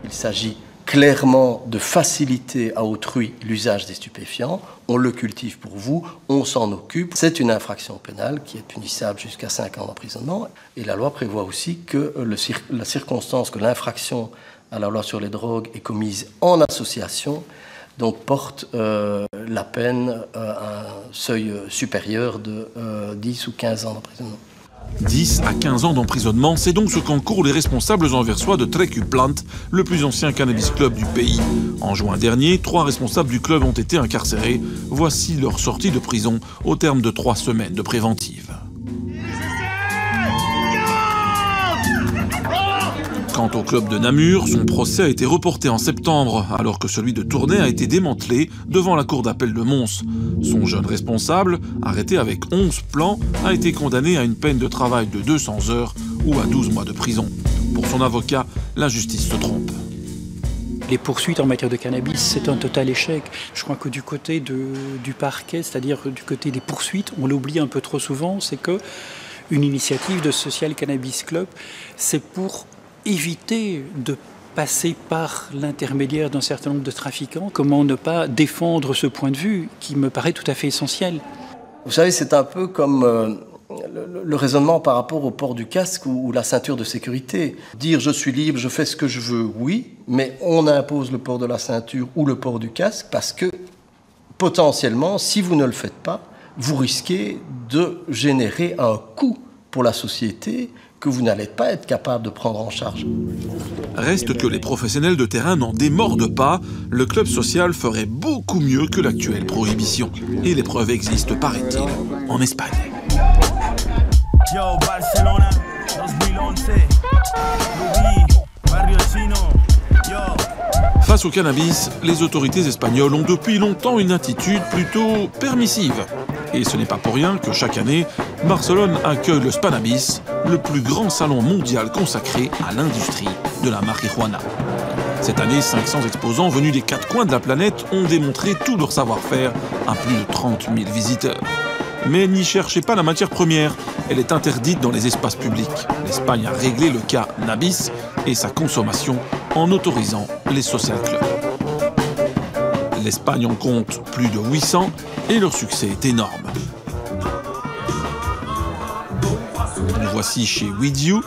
Il s'agit clairement de faciliter à autrui l'usage des stupéfiants. On le cultive pour vous, on s'en occupe. C'est une infraction pénale qui est punissable jusqu'à 5 ans d'emprisonnement. Et la loi prévoit aussi que la circonstance que l'infraction à la loi sur les drogues est commise en association, donc porte la peine à un seuil supérieur de 10 ou 15 ans d'emprisonnement. 10 à 15 ans d'emprisonnement, c'est donc ce qu'encourent les responsables anversois de Trekuplant, le plus ancien cannabis club du pays. En juin dernier, 3 responsables du club ont été incarcérés. Voici leur sortie de prison au terme de 3 semaines de préventive. Quant au club de Namur, son procès a été reporté en septembre, alors que celui de Tournai a été démantelé devant la cour d'appel de Mons. Son jeune responsable, arrêté avec 11 plans, a été condamné à une peine de travail de 200 heures ou à 12 mois de prison. Pour son avocat, la justice se trompe. Les poursuites en matière de cannabis, c'est un total échec. Je crois que du côté du parquet, c'est-à-dire du côté des poursuites, on l'oublie un peu trop souvent, c'est que une initiative de Social Cannabis Club, c'est pour éviter de passer par l'intermédiaire d'un certain nombre de trafiquants. Comment ne pas défendre ce point de vue qui me paraît tout à fait essentiel? Vous savez, c'est un peu comme le raisonnement par rapport au port du casque ou la ceinture de sécurité. Dire je suis libre, je fais ce que je veux, oui, mais on impose le port de la ceinture ou le port du casque parce que potentiellement, si vous ne le faites pas, vous risquez de générer un coût pour la société que vous n'allez pas être capable de prendre en charge. Reste que les professionnels de terrain n'en démordent pas. Le club social ferait beaucoup mieux que l'actuelle prohibition. Et les preuves existent, paraît-il, en Espagne. Face au cannabis, les autorités espagnoles ont depuis longtemps une attitude plutôt permissive. Et ce n'est pas pour rien que chaque année, Barcelone accueille le Spanabis, le plus grand salon mondial consacré à l'industrie de la marijuana. Cette année, 500 exposants venus des 4 coins de la planète ont démontré tout leur savoir-faire à plus de 30 000 visiteurs. Mais n'y cherchez pas la matière première, elle est interdite dans les espaces publics. L'Espagne a réglé le cas Nabis et sa consommation en autorisant les social clubs. L'Espagne en compte plus de 800 et leur succès est énorme. Nous voici chez With You.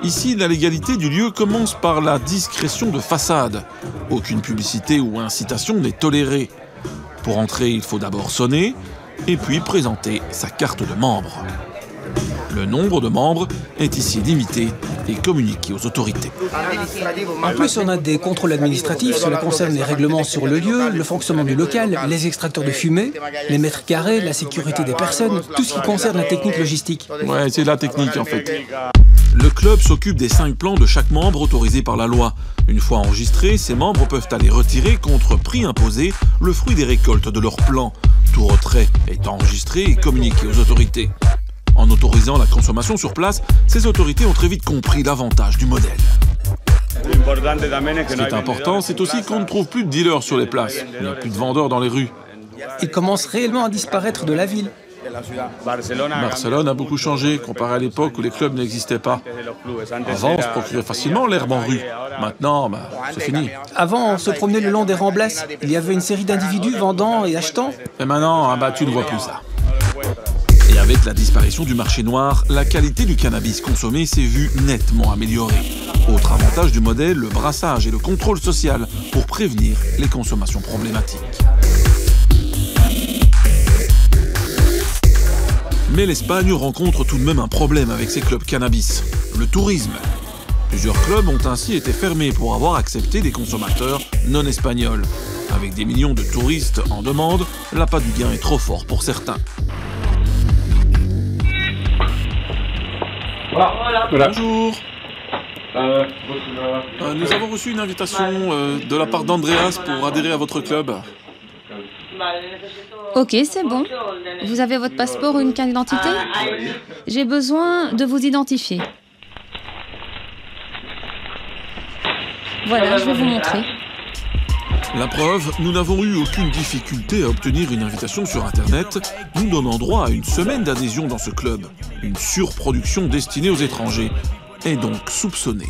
Ici, la légalité du lieu commence par la discrétion de façade. Aucune publicité ou incitation n'est tolérée. Pour entrer, il faut d'abord sonner et puis présenter sa carte de membre. Le nombre de membres est ici limité et communiqué aux autorités. En plus, on a des contrôles administratifs. Cela concerne les règlements sur le lieu, le fonctionnement du local, les extracteurs de fumée, les mètres carrés, la sécurité des personnes, tout ce qui concerne la technique logistique. Ouais, c'est la technique en fait. Le club s'occupe des 5 plants de chaque membre autorisés par la loi. Une fois enregistrés, ces membres peuvent aller retirer contre prix imposé le fruit des récoltes de leur plan. Tout retrait est enregistré et communiqué aux autorités. En autorisant la consommation sur place, ces autorités ont très vite compris l'avantage du modèle. Ce qui est important, c'est aussi qu'on ne trouve plus de dealers sur les places. Il n'y a plus de vendeurs dans les rues. Ils commencent réellement à disparaître de la ville. Barcelone a beaucoup changé comparé à l'époque où les clubs n'existaient pas. Avant, on se procurait facilement l'herbe en rue. Maintenant, c'est fini. Avant, on se promenait le long des Ramblles. Il y avait une série d'individus vendant et achetant. Et maintenant, tu ne vois plus ça. Et avec la disparition du marché noir, la qualité du cannabis consommé s'est vue nettement améliorée. Autre avantage du modèle, le brassage et le contrôle social pour prévenir les consommations problématiques. Mais l'Espagne rencontre tout de même un problème avec ses clubs cannabis, le tourisme. Plusieurs clubs ont ainsi été fermés pour avoir accepté des consommateurs non espagnols. Avec des millions de touristes en demande, l'appât du gain est trop fort pour certains. Bonjour. Nous avons reçu une invitation de la part d'Andreas pour adhérer à votre club. Ok, c'est bon. Vous avez votre passeport ou une carte d'identité? J'ai besoin de vous identifier. Voilà, je vais vous montrer. La preuve, nous n'avons eu aucune difficulté à obtenir une invitation sur Internet, nous donnant droit à une semaine d'adhésion dans ce club. Une surproduction destinée aux étrangers est donc soupçonnée.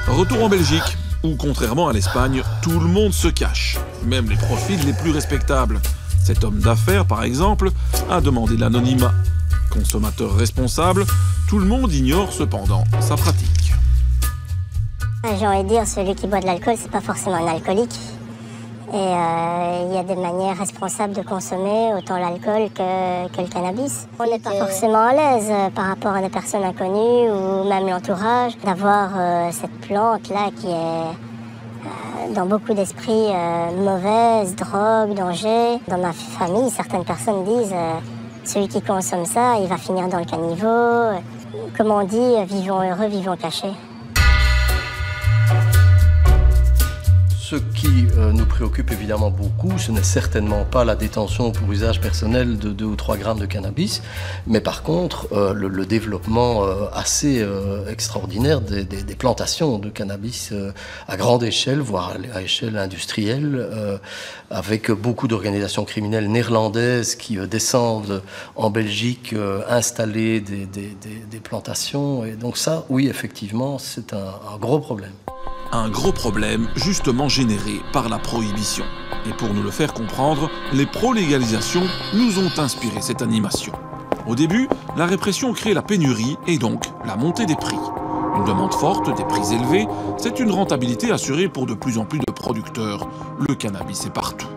Retour en Belgique, où contrairement à l'Espagne, tout le monde se cache, même les profils les plus respectables. Cet homme d'affaires, par exemple, a demandé l'anonymat. Consommateur responsable, tout le monde ignore cependant sa pratique. J'ai envie de dire, celui qui boit de l'alcool, c'est pas forcément un alcoolique. Et il y a des manières responsables de consommer autant l'alcool que le cannabis. On n'est pas forcément à l'aise par rapport à des personnes inconnues ou même l'entourage d'avoir cette plante-là qui est dans beaucoup d'esprits mauvaise, drogue, danger. Dans ma famille, certaines personnes disent celui qui consomme ça, il va finir dans le caniveau. Comme on dit, vivons heureux, vivons cachés. Ce qui nous préoccupe évidemment beaucoup, ce n'est certainement pas la détention pour usage personnel de 2 ou 3 grammes de cannabis, mais par contre le développement assez extraordinaire des plantations de cannabis à grande échelle, voire à échelle industrielle, avec beaucoup d'organisations criminelles néerlandaises qui descendent en Belgique installer des plantations. Et donc ça, oui, effectivement, c'est un gros problème. Un gros problème justement généré par la prohibition. Et pour nous le faire comprendre, les pro-légalisations nous ont inspiré cette animation. Au début, la répression crée la pénurie et donc la montée des prix. Une demande forte, des prix élevés, c'est une rentabilité assurée pour de plus en plus de producteurs. Le cannabis est partout.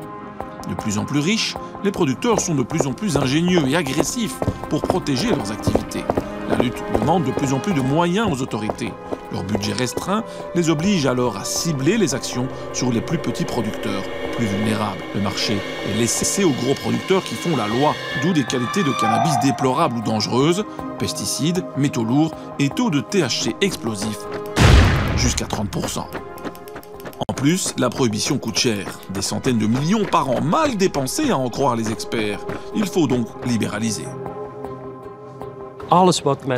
De plus en plus riches, les producteurs sont de plus en plus ingénieux et agressifs pour protéger leurs activités. La lutte demande de plus en plus de moyens aux autorités. Leur budget restreint les oblige alors à cibler les actions sur les plus petits producteurs, plus vulnérables. Le marché est laissé aux gros producteurs qui font la loi, d'où des qualités de cannabis déplorables ou dangereuses, pesticides, métaux lourds et taux de THC explosifs, jusqu'à 30%. En plus, la prohibition coûte cher, des centaines de millions par an mal dépensés à en croire les experts. Il faut donc libéraliser.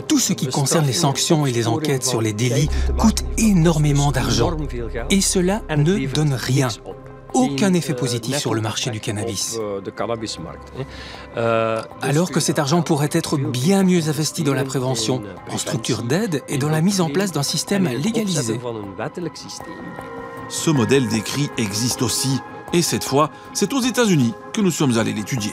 Tout ce qui concerne les sanctions et les enquêtes sur les délits coûte énormément d'argent. Et cela ne donne rien. Aucun effet positif sur le marché du cannabis. Alors que cet argent pourrait être bien mieux investi dans la prévention, en structures d'aide et dans la mise en place d'un système légalisé. Ce modèle décrit existe aussi. Et cette fois, c'est aux États-Unis que nous sommes allés l'étudier.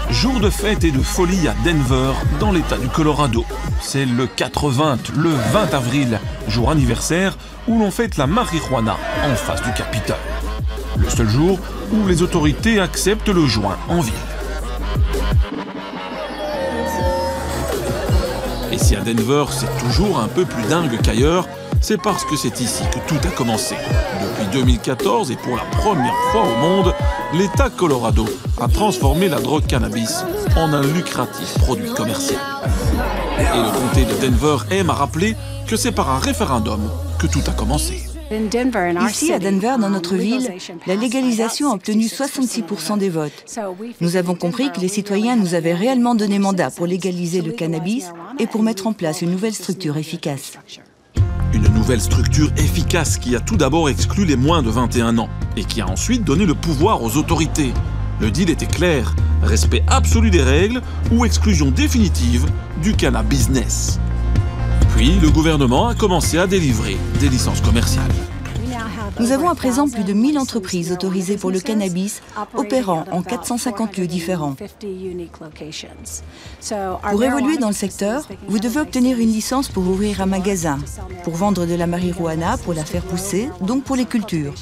Jour de fête et de folie à Denver, dans l'État du Colorado. C'est le 4/20, le 20 avril, jour anniversaire où l'on fête la marijuana en face du Capitole. Le seul jour où les autorités acceptent le joint en ville. Et si à Denver c'est toujours un peu plus dingue qu'ailleurs, c'est parce que c'est ici que tout a commencé. Depuis 2014 et pour la première fois au monde, l'État Colorado a transformé la drogue cannabis en un lucratif produit commercial. Et le comté de Denver aime à rappeler que c'est par un référendum que tout a commencé. Ici, à Denver, dans notre ville, la légalisation a obtenu 66% des votes. Nous avons compris que les citoyens nous avaient réellement donné mandat pour légaliser le cannabis et pour mettre en place une nouvelle structure efficace. Une nouvelle structure efficace qui a tout d'abord exclu les moins de 21 ans et qui a ensuite donné le pouvoir aux autorités. Le deal était clair, respect absolu des règles ou exclusion définitive du cannabis business. Puis, le gouvernement a commencé à délivrer des licences commerciales. Nous avons à présent plus de 1000 entreprises autorisées pour le cannabis, opérant en 450 lieux différents. Pour évoluer dans le secteur, vous devez obtenir une licence pour ouvrir un magasin, pour vendre de la marijuana, pour la faire pousser, donc pour les cultures.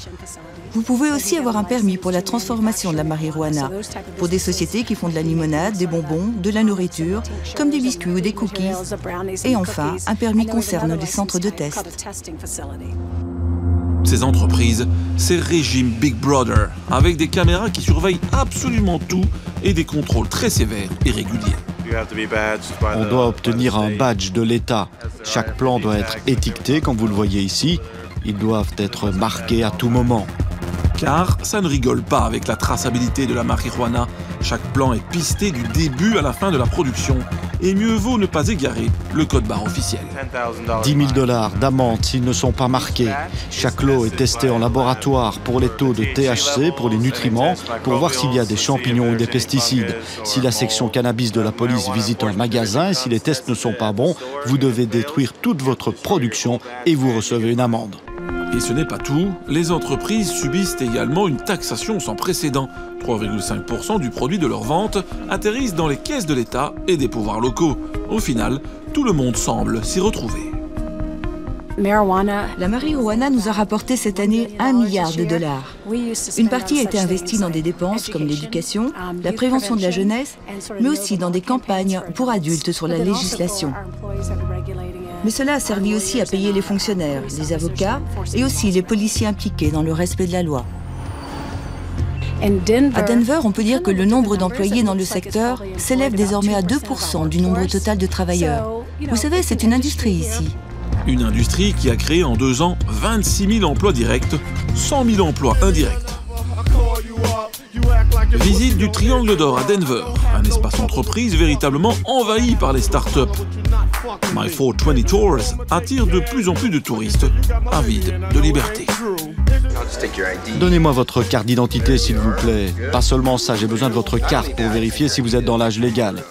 Vous pouvez aussi avoir un permis pour la transformation de la marijuana, pour des sociétés qui font de la limonade, des bonbons, de la nourriture, comme des biscuits ou des cookies. Et enfin, un permis concerne les centres de test. Ces entreprises, c'est régime Big Brother, avec des caméras qui surveillent absolument tout et des contrôles très sévères et réguliers. On doit obtenir un badge de l'État. Chaque plan doit être étiqueté, comme vous le voyez ici. Ils doivent être marqués à tout moment. Car ça ne rigole pas avec la traçabilité de la marijuana. Chaque plan est pisté du début à la fin de la production. Et mieux vaut ne pas égarer le code barre officiel. 10 000 $ d'amende s'ils ne sont pas marqués. Chaque lot est testé en laboratoire pour les taux de THC, pour les nutriments, pour voir s'il y a des champignons ou des pesticides. Si la section cannabis de la police visite un magasin et si les tests ne sont pas bons, vous devez détruire toute votre production et vous recevez une amende. Et ce n'est pas tout, les entreprises subissent également une taxation sans précédent. 3,5% du produit de leur vente atterrissent dans les caisses de l'État et des pouvoirs locaux. Au final, tout le monde semble s'y retrouver. La marijuana nous a rapporté cette année 1 milliard de $. Une partie a été investie dans des dépenses comme l'éducation, la prévention de la jeunesse, mais aussi dans des campagnes pour adultes sur la législation. Mais cela a servi aussi à payer les fonctionnaires, les avocats et aussi les policiers impliqués dans le respect de la loi. À Denver, on peut dire que le nombre d'employés dans le secteur s'élève désormais à 2% du nombre total de travailleurs. Vous savez, c'est une industrie ici. Une industrie qui a créé en 2 ans 26 000 emplois directs, 100 000 emplois indirects. Visite du Triangle d'Or à Denver, un espace entreprise véritablement envahi par les startups. My 420 Tours attire de plus en plus de touristes avides de liberté. Donnez-moi votre carte d'identité, s'il vous plaît. Pas seulement ça, j'ai besoin de votre carte pour vérifier si vous êtes dans l'âge légal.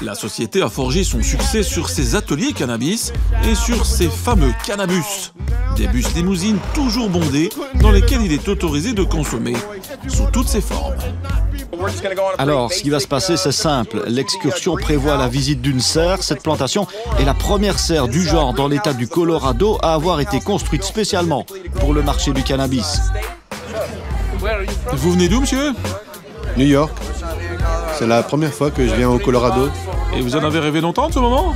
La société a forgé son succès sur ses ateliers cannabis et sur ses fameux cannabus. Des bus limousines toujours bondés dans lesquels il est autorisé de consommer sous toutes ses formes. Alors, ce qui va se passer, c'est simple. L'excursion prévoit la visite d'une serre. Cette plantation est la première serre du genre dans l'État du Colorado à avoir été construite spécialement pour le marché du cannabis. Vous venez d'où, monsieur? New York. C'est la première fois que je viens au Colorado. Et vous en avez rêvé longtemps de ce moment?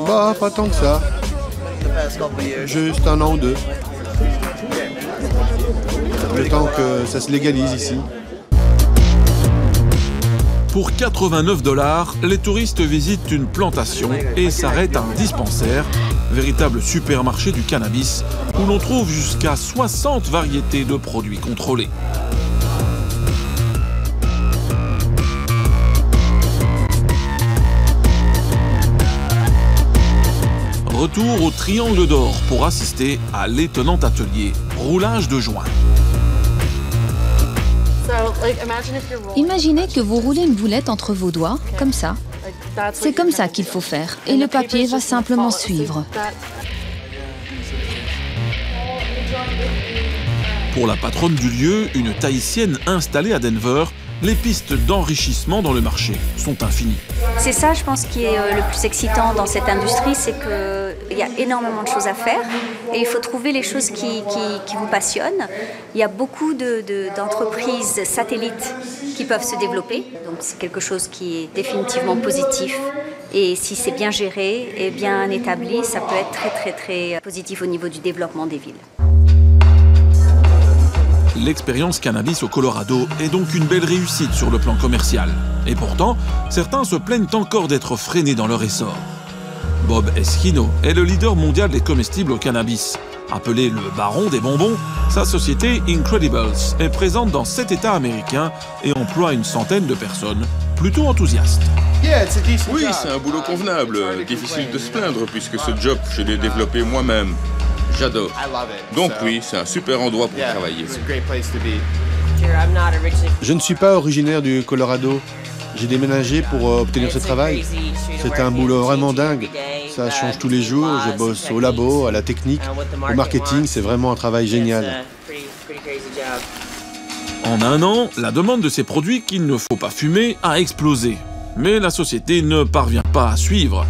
Bah, pas tant que ça. Juste un an ou deux. Le temps que ça se légalise ici. Pour 89 $, les touristes visitent une plantation et s'arrêtent à un dispensaire, véritable supermarché du cannabis, où l'on trouve jusqu'à 60 variétés de produits contrôlés. Retour au Triangle d'Or pour assister à l'étonnant atelier roulage de joint. Imaginez que vous roulez une boulette entre vos doigts, comme ça. C'est comme ça qu'il faut faire, et le papier va simplement suivre. Pour la patronne du lieu, une Tahitienne installée à Denver, les pistes d'enrichissement dans le marché sont infinies. C'est ça, je pense, qui est le plus excitant dans cette industrie, c'est qu'il y a énormément de choses à faire et il faut trouver les choses qui vous passionnent. Il y a beaucoup d'entreprises satellites qui peuvent se développer, donc c'est quelque chose qui est définitivement positif. Et si c'est bien géré et bien établi, ça peut être très, très, très positif au niveau du développement des villes. L'expérience cannabis au Colorado est donc une belle réussite sur le plan commercial. Et pourtant, certains se plaignent encore d'être freinés dans leur essor. Bob Eschino est le leader mondial des comestibles au cannabis. Appelé le baron des bonbons, sa société Incredibles est présente dans 7 États américains et emploie une centaine de personnes plutôt enthousiastes. Oui, c'est un boulot convenable. Difficile de se plaindre puisque ce job, je l'ai développé moi-même. J'adore. Donc oui, c'est un super endroit pour travailler. Je ne suis pas originaire du Colorado. J'ai déménagé pour obtenir ce travail. C'est un boulot vraiment dingue. Ça change tous les jours. Je bosse au labo, à la technique, au marketing. C'est vraiment un travail génial. En un an, la demande de ces produits qu'il ne faut pas fumer a explosé. Mais la société ne parvient pas à suivre.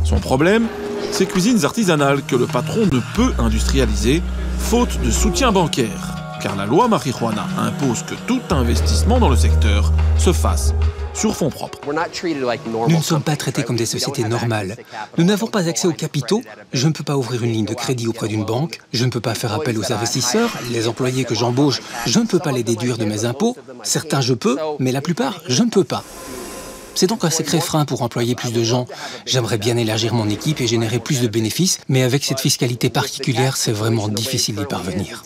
Son problème, ces cuisines artisanales que le patron ne peut industrialiser, faute de soutien bancaire. Car la loi marijuana impose que tout investissement dans le secteur se fasse sur fonds propres. Nous ne sommes pas traités comme des sociétés normales. Nous n'avons pas accès aux capitaux. Je ne peux pas ouvrir une ligne de crédit auprès d'une banque. Je ne peux pas faire appel aux investisseurs. Les employés que j'embauche, je ne peux pas les déduire de mes impôts. Certains, je peux, mais la plupart, je ne peux pas. C'est donc un sacré frein pour employer plus de gens. J'aimerais bien élargir mon équipe et générer plus de bénéfices, mais avec cette fiscalité particulière, c'est vraiment difficile d'y parvenir.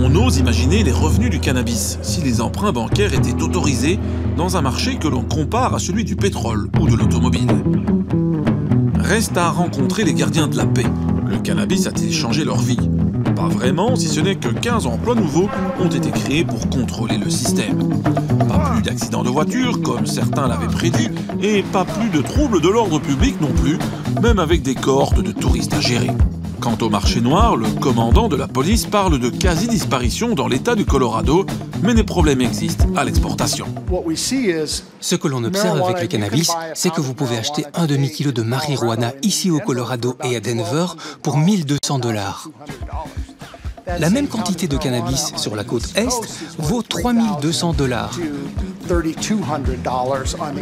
On ose imaginer les revenus du cannabis si les emprunts bancaires étaient autorisés dans un marché que l'on compare à celui du pétrole ou de l'automobile. Reste à rencontrer les gardiens de la paix. Le cannabis a-t-il changé leur vie? Pas vraiment, si ce n'est que 15 emplois nouveaux ont été créés pour contrôler le système. Pas plus d'accidents de voiture, comme certains l'avaient prédit, et pas plus de troubles de l'ordre public non plus, même avec des cohortes de touristes à gérer. Quant au marché noir, le commandant de la police parle de quasi-disparition dans l'État du Colorado, mais des problèmes existent à l'exportation. Ce que l'on observe avec le cannabis, c'est que vous pouvez acheter un demi-kilo de marijuana ici au Colorado et à Denver pour 1 200 $. La même quantité de cannabis sur la côte Est vaut 3 200 $.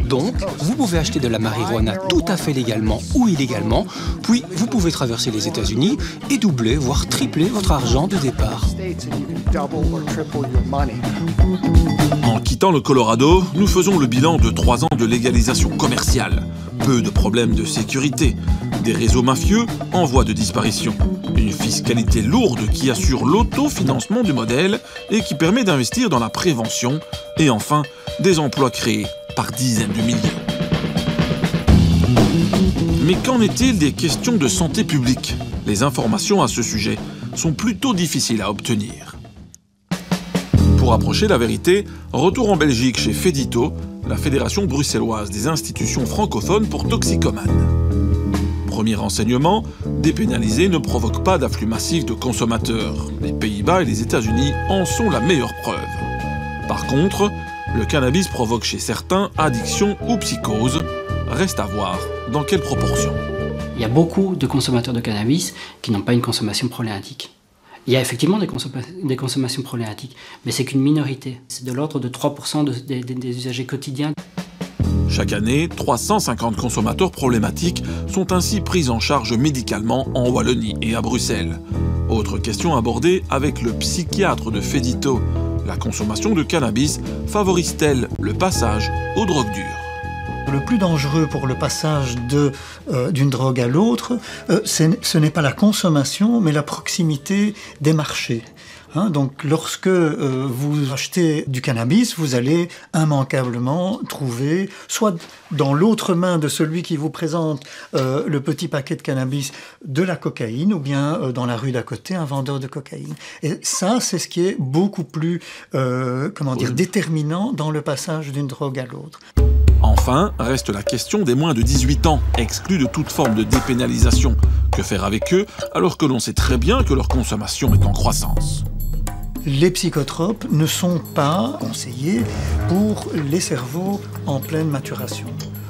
Donc, vous pouvez acheter de la marijuana tout à fait légalement ou illégalement, puis vous pouvez traverser les États-Unis et doubler, voire tripler votre argent de départ. En quittant le Colorado, nous faisons le bilan de 3 ans de légalisation commerciale. Peu de problèmes de sécurité, des réseaux mafieux en voie de disparition, une fiscalité lourde qui assure l'autofinancement du modèle et qui permet d'investir dans la prévention, et enfin, des emplois créés par dizaines de milliers. Mais qu'en est-il des questions de santé publique? Les informations à ce sujet sont plutôt difficiles à obtenir. Pour approcher la vérité, retour en Belgique chez FEDITO, la Fédération bruxelloise des institutions francophones pour toxicomanes. Premier renseignement, dépénaliser ne provoque pas d'afflux massif de consommateurs. Les Pays-Bas et les États-Unis en sont la meilleure preuve. Par contre, le cannabis provoque chez certains addiction ou psychose. Reste à voir dans quelle proportion. Il y a beaucoup de consommateurs de cannabis qui n'ont pas une consommation problématique. Il y a effectivement des consommations problématiques, mais c'est qu'une minorité. C'est de l'ordre de 3% des usagers quotidiens. Chaque année, 350 consommateurs problématiques sont ainsi pris en charge médicalement en Wallonie et à Bruxelles. Autre question abordée avec le psychiatre de FEDITO. La consommation de cannabis favorise-t-elle le passage aux drogues dures? Le plus dangereux pour le passage d'une drogue à l'autre, ce n'est pas la consommation, mais la proximité des marchés. Donc lorsque vous achetez du cannabis, vous allez immanquablement trouver, soit dans l'autre main de celui qui vous présente le petit paquet de cannabis, de la cocaïne, ou bien dans la rue d'à côté, un vendeur de cocaïne. Et ça, c'est ce qui est beaucoup plus déterminant dans le passage d'une drogue à l'autre. Enfin, reste la question des moins de 18 ans, exclus de toute forme de dépénalisation. Que faire avec eux alors que l'on sait très bien que leur consommation est en croissance? Les psychotropes ne sont pas conseillés pour les cerveaux en pleine maturation.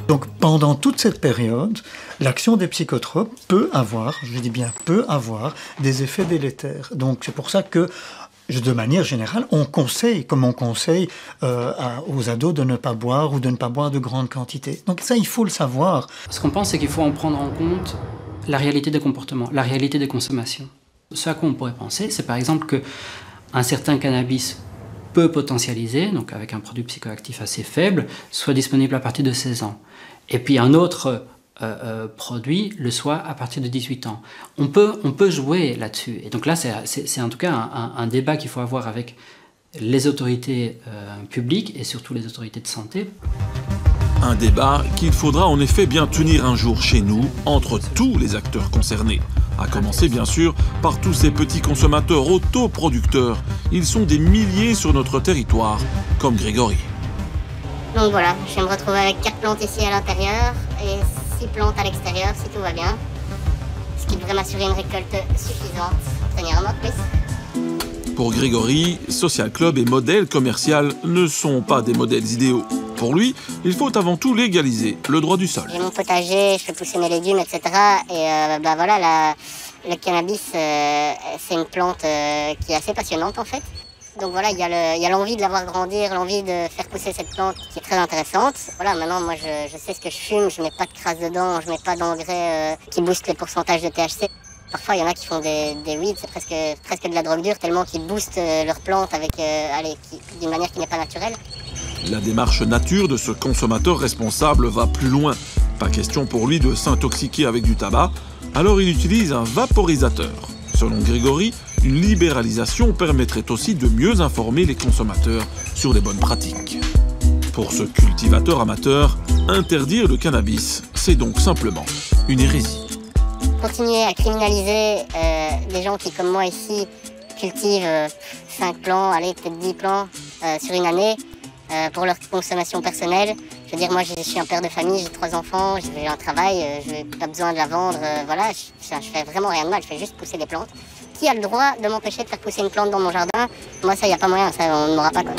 Donc pendant toute cette période, l'action des psychotropes peut avoir, je dis bien peut avoir, des effets délétères. Donc c'est pour ça que, de manière générale, on conseille, comme on conseille aux ados de ne pas boire ou de ne pas boire de grandes quantités. Donc ça, il faut le savoir. Ce qu'on pense, c'est qu'il faut en prendre en compte la réalité des comportements, la réalité des consommations. Ce à quoi on pourrait penser, c'est par exemple qu'un certain cannabis peut potentialiser, donc avec un produit psychoactif assez faible, soit disponible à partir de 16 ans. Et puis un autre produit le soit à partir de 18 ans. On peut jouer là-dessus. Et donc là, c'est en tout cas un débat qu'il faut avoir avec les autorités publiques et surtout les autorités de santé. Un débat qu'il faudra en effet bien tenir un jour chez nous, entre tous les acteurs concernés. À commencer bien sûr par tous ces petits consommateurs autoproducteurs. Ils sont des milliers sur notre territoire, comme Grégory. Donc voilà, je vais me retrouver avec 4 plantes ici à l'intérieur et 6 plantes à l'extérieur si tout va bien. Ce qui devrait m'assurer une récolte suffisante pour tenir un mois de plus. Pour Grégory, Social Club et modèle commercial ne sont pas des modèles idéaux. Pour lui, il faut avant tout légaliser le droit du sol. J'ai mon potager, je fais pousser mes légumes, etc. Et voilà, le cannabis, c'est une plante qui est assez passionnante en fait. Donc voilà, il y a l'envie de la voir grandir, l'envie de faire pousser cette plante qui est très intéressante. Voilà, maintenant moi je sais ce que je fume, je mets pas de crasse dedans, je mets pas d'engrais qui boostent les pourcentages de THC. Parfois il y en a qui font des weeds, c'est presque de la drogue dure, tellement qu'ils boostent leurs plantes d'une manière qui n'est pas naturelle. La démarche nature de ce consommateur responsable va plus loin. Pas question pour lui de s'intoxiquer avec du tabac, alors il utilise un vaporisateur. Selon Grégory, une libéralisation permettrait aussi de mieux informer les consommateurs sur les bonnes pratiques. Pour ce cultivateur amateur, interdire le cannabis, c'est donc simplement une hérésie. Continuer à criminaliser des gens qui, comme moi ici, cultivent 5 plants, allez, peut-être 10 plants sur une année, pour leur consommation personnelle. Je veux dire, moi je suis un père de famille, j'ai 3 enfants, j'ai un travail, je n'ai pas besoin de la vendre, voilà, je fais vraiment rien de mal, je fais juste pousser des plantes. Qui a le droit de m'empêcher de faire pousser une plante dans mon jardin? Moi ça, il n'y a pas moyen, ça on ne m'aura pas quoi.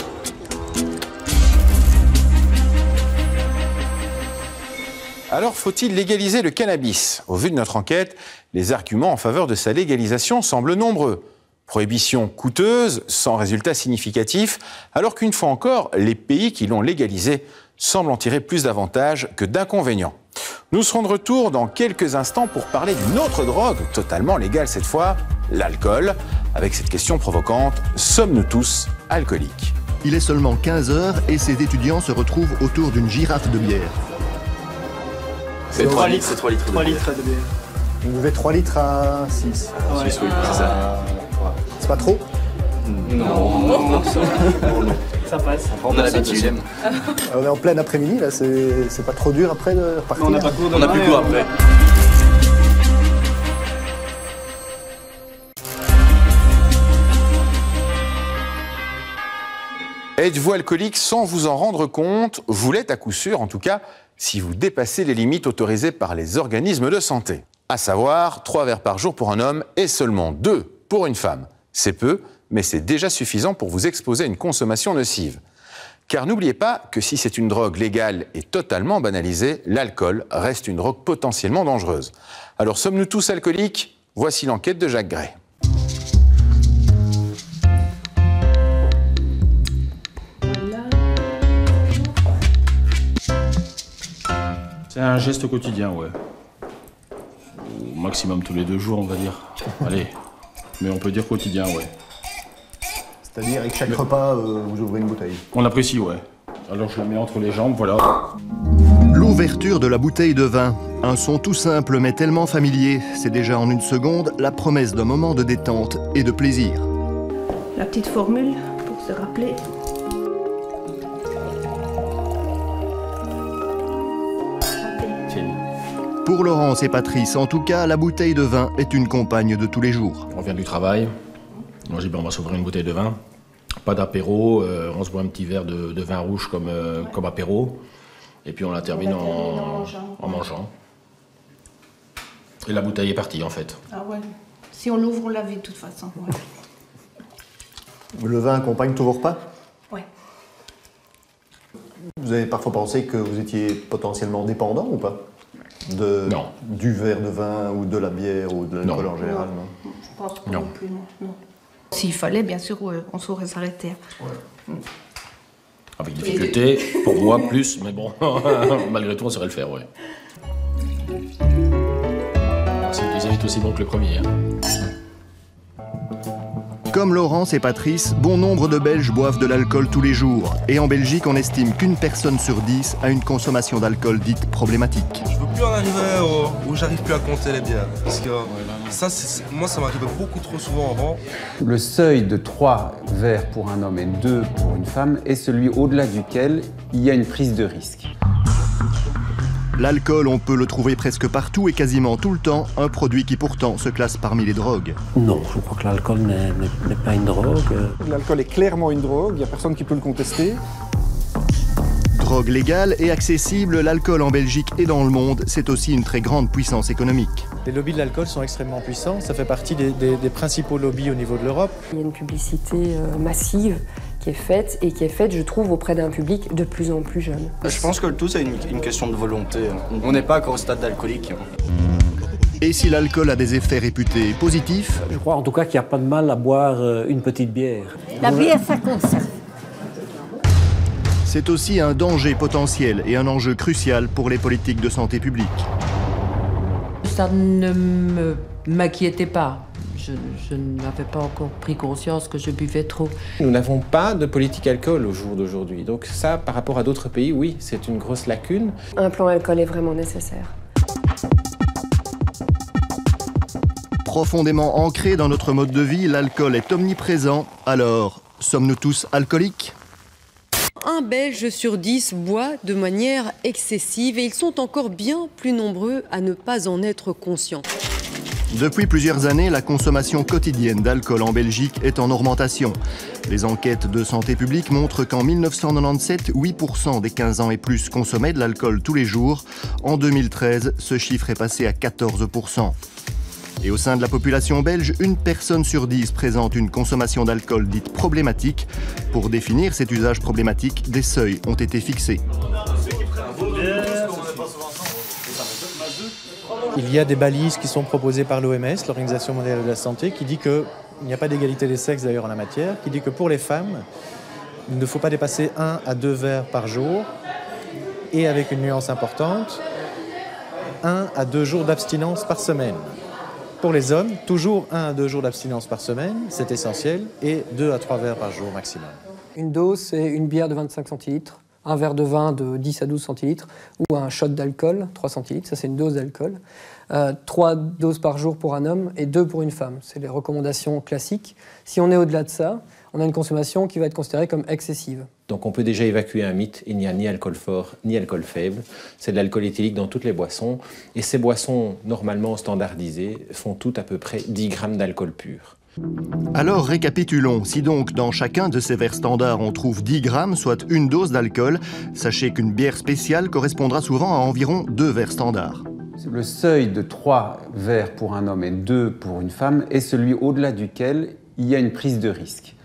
Alors faut-il légaliser le cannabis? Au vu de notre enquête, les arguments en faveur de sa légalisation semblent nombreux. Prohibition coûteuse, sans résultat significatif, alors qu'une fois encore, les pays qui l'ont légalisé semblent en tirer plus d'avantages que d'inconvénients. Nous serons de retour dans quelques instants pour parler d'une autre drogue, totalement légale cette fois, l'alcool. Avec cette question provocante, sommes-nous tous alcooliques? Il est seulement 15 h et ces étudiants se retrouvent autour d'une girafe de bière. C'est 3 litres, c'est 3 litres de bière. 3 litres de bière. Vous buvez 3 litres à 6. Ouais. 6, oui, c'est ça. C'est pas trop? Non. Ça passe. On a l'habitude. On est en plein après-midi, là, c'est pas trop dur après de repartir? On n'a plus cours après. Êtes-vous alcoolique sans vous en rendre compte? Vous l'êtes à coup sûr, en tout cas, si vous dépassez les limites autorisées par les organismes de santé. À savoir, 3 verres par jour pour un homme et seulement 2 pour une femme. C'est peu, mais c'est déjà suffisant pour vous exposer à une consommation nocive. Car n'oubliez pas que si c'est une drogue légale et totalement banalisée, l'alcool reste une drogue potentiellement dangereuse. Alors sommes-nous tous alcooliques? Voici l'enquête de Jacques Gray. C'est un geste quotidien, ouais. Au maximum tous les 2 jours, on va dire. Allez, mais on peut dire quotidien, ouais. C'est-à-dire avec chaque repas, vous ouvrez une bouteille? On l'apprécie, ouais. Alors je la mets entre les jambes, voilà. L'ouverture de la bouteille de vin. Un son tout simple mais tellement familier. C'est déjà en une seconde la promesse d'un moment de détente et de plaisir. La petite formule pour se rappeler. Pour Laurence et Patrice, en tout cas, la bouteille de vin est une compagne de tous les jours. On vient du travail. Moi j'ai dit, on va s'ouvrir une bouteille de vin. Pas d'apéro, on se boit un petit verre de vin rouge comme apéro. Et puis on la termine en mangeant. Et la bouteille est partie en fait. Ah ouais. Si on l'ouvre, on la vide de toute façon. Ouais. Le vin accompagne tous vos repas? Ouais. Vous avez parfois pensé que vous étiez potentiellement dépendant ou pas? Non. Du verre de vin ou de la bière ou de l'alcool en général? Non. Je pense pas non plus, non. S'il fallait, bien sûr, on saurait s'arrêter. Ouais. Avec difficulté, pour moi plus, mais bon, malgré tout, on saurait le faire, ouais. Si le deuxième est aussi bon que le premier. Comme Laurence et Patrice, bon nombre de Belges boivent de l'alcool tous les jours. Et en Belgique, on estime qu'une personne sur 10 a une consommation d'alcool dite problématique. Je veux plus en arriver où j'arrive plus à compter les bières. Parce que moi, ça m'arrivait beaucoup trop souvent avant. Le seuil de 3 verres pour un homme et 2 pour une femme est celui au-delà duquel il y a une prise de risque. L'alcool, on peut le trouver presque partout et quasiment tout le temps, un produit qui pourtant se classe parmi les drogues. Non, je crois que l'alcool n'est pas une drogue. L'alcool est clairement une drogue, il n'y a personne qui peut le contester. Drogue légale et accessible, l'alcool en Belgique et dans le monde, c'est aussi une très grande puissance économique. Les lobbies de l'alcool sont extrêmement puissants, ça fait partie des principaux lobbies au niveau de l'Europe. Il y a une publicité massive qui est faite, je trouve, auprès d'un public de plus en plus jeune. Je pense que le tout, c'est une question de volonté. On n'est pas encore au stade d'alcoolique. Et si l'alcool a des effets réputés positifs? Je crois en tout cas qu'il n'y a pas de mal à boire une petite bière. La bière, ça conserve. C'est aussi un danger potentiel et un enjeu crucial pour les politiques de santé publique. Ça ne m'inquiétait pas. Je n'avais pas encore pris conscience que je buvais trop. Nous n'avons pas de politique alcool au jour d'aujourd'hui. Donc ça, par rapport à d'autres pays, oui, c'est une grosse lacune. Un plan alcool est vraiment nécessaire. Profondément ancré dans notre mode de vie, l'alcool est omniprésent. Alors, sommes-nous tous alcooliques? Un Belge sur 10 boit de manière excessive et ils sont encore bien plus nombreux à ne pas en être conscients. Depuis plusieurs années, la consommation quotidienne d'alcool en Belgique est en augmentation. Les enquêtes de santé publique montrent qu'en 1997, 8% des 15 ans et plus consommaient de l'alcool tous les jours. En 2013, ce chiffre est passé à 14%. Et au sein de la population belge, une personne sur 10 présente une consommation d'alcool dite problématique. Pour définir cet usage problématique, des seuils ont été fixés. Il y a des balises qui sont proposées par l'OMS, l'Organisation mondiale de la santé, qui dit qu'il n'y a pas d'égalité des sexes d'ailleurs en la matière, qui dit que pour les femmes, il ne faut pas dépasser 1 à 2 verres par jour, et avec une nuance importante, 1 à 2 jours d'abstinence par semaine. Pour les hommes, toujours 1 à 2 jours d'abstinence par semaine, c'est essentiel, et 2 à 3 verres par jour maximum. Une dose, c'est une bière de 25 centilitres, un verre de vin de 10 à 12 centilitres, ou un shot d'alcool, 3 centilitres, ça c'est une dose d'alcool. 3 doses par jour pour un homme et 2 pour une femme. C'est les recommandations classiques. Si on est au-delà de ça, on a une consommation qui va être considérée comme excessive. Donc on peut déjà évacuer un mythe, il n'y a ni alcool fort ni alcool faible. C'est de l'alcool éthylique dans toutes les boissons. Et ces boissons, normalement standardisées, font toutes à peu près 10 grammes d'alcool pur. Alors récapitulons, si donc dans chacun de ces verres standards on trouve 10 grammes, soit une dose d'alcool, sachez qu'une bière spéciale correspondra souvent à environ 2 verres standards. Le seuil de 3 verres pour un homme et 2 pour une femme est celui au-delà duquel il y a une prise de risque.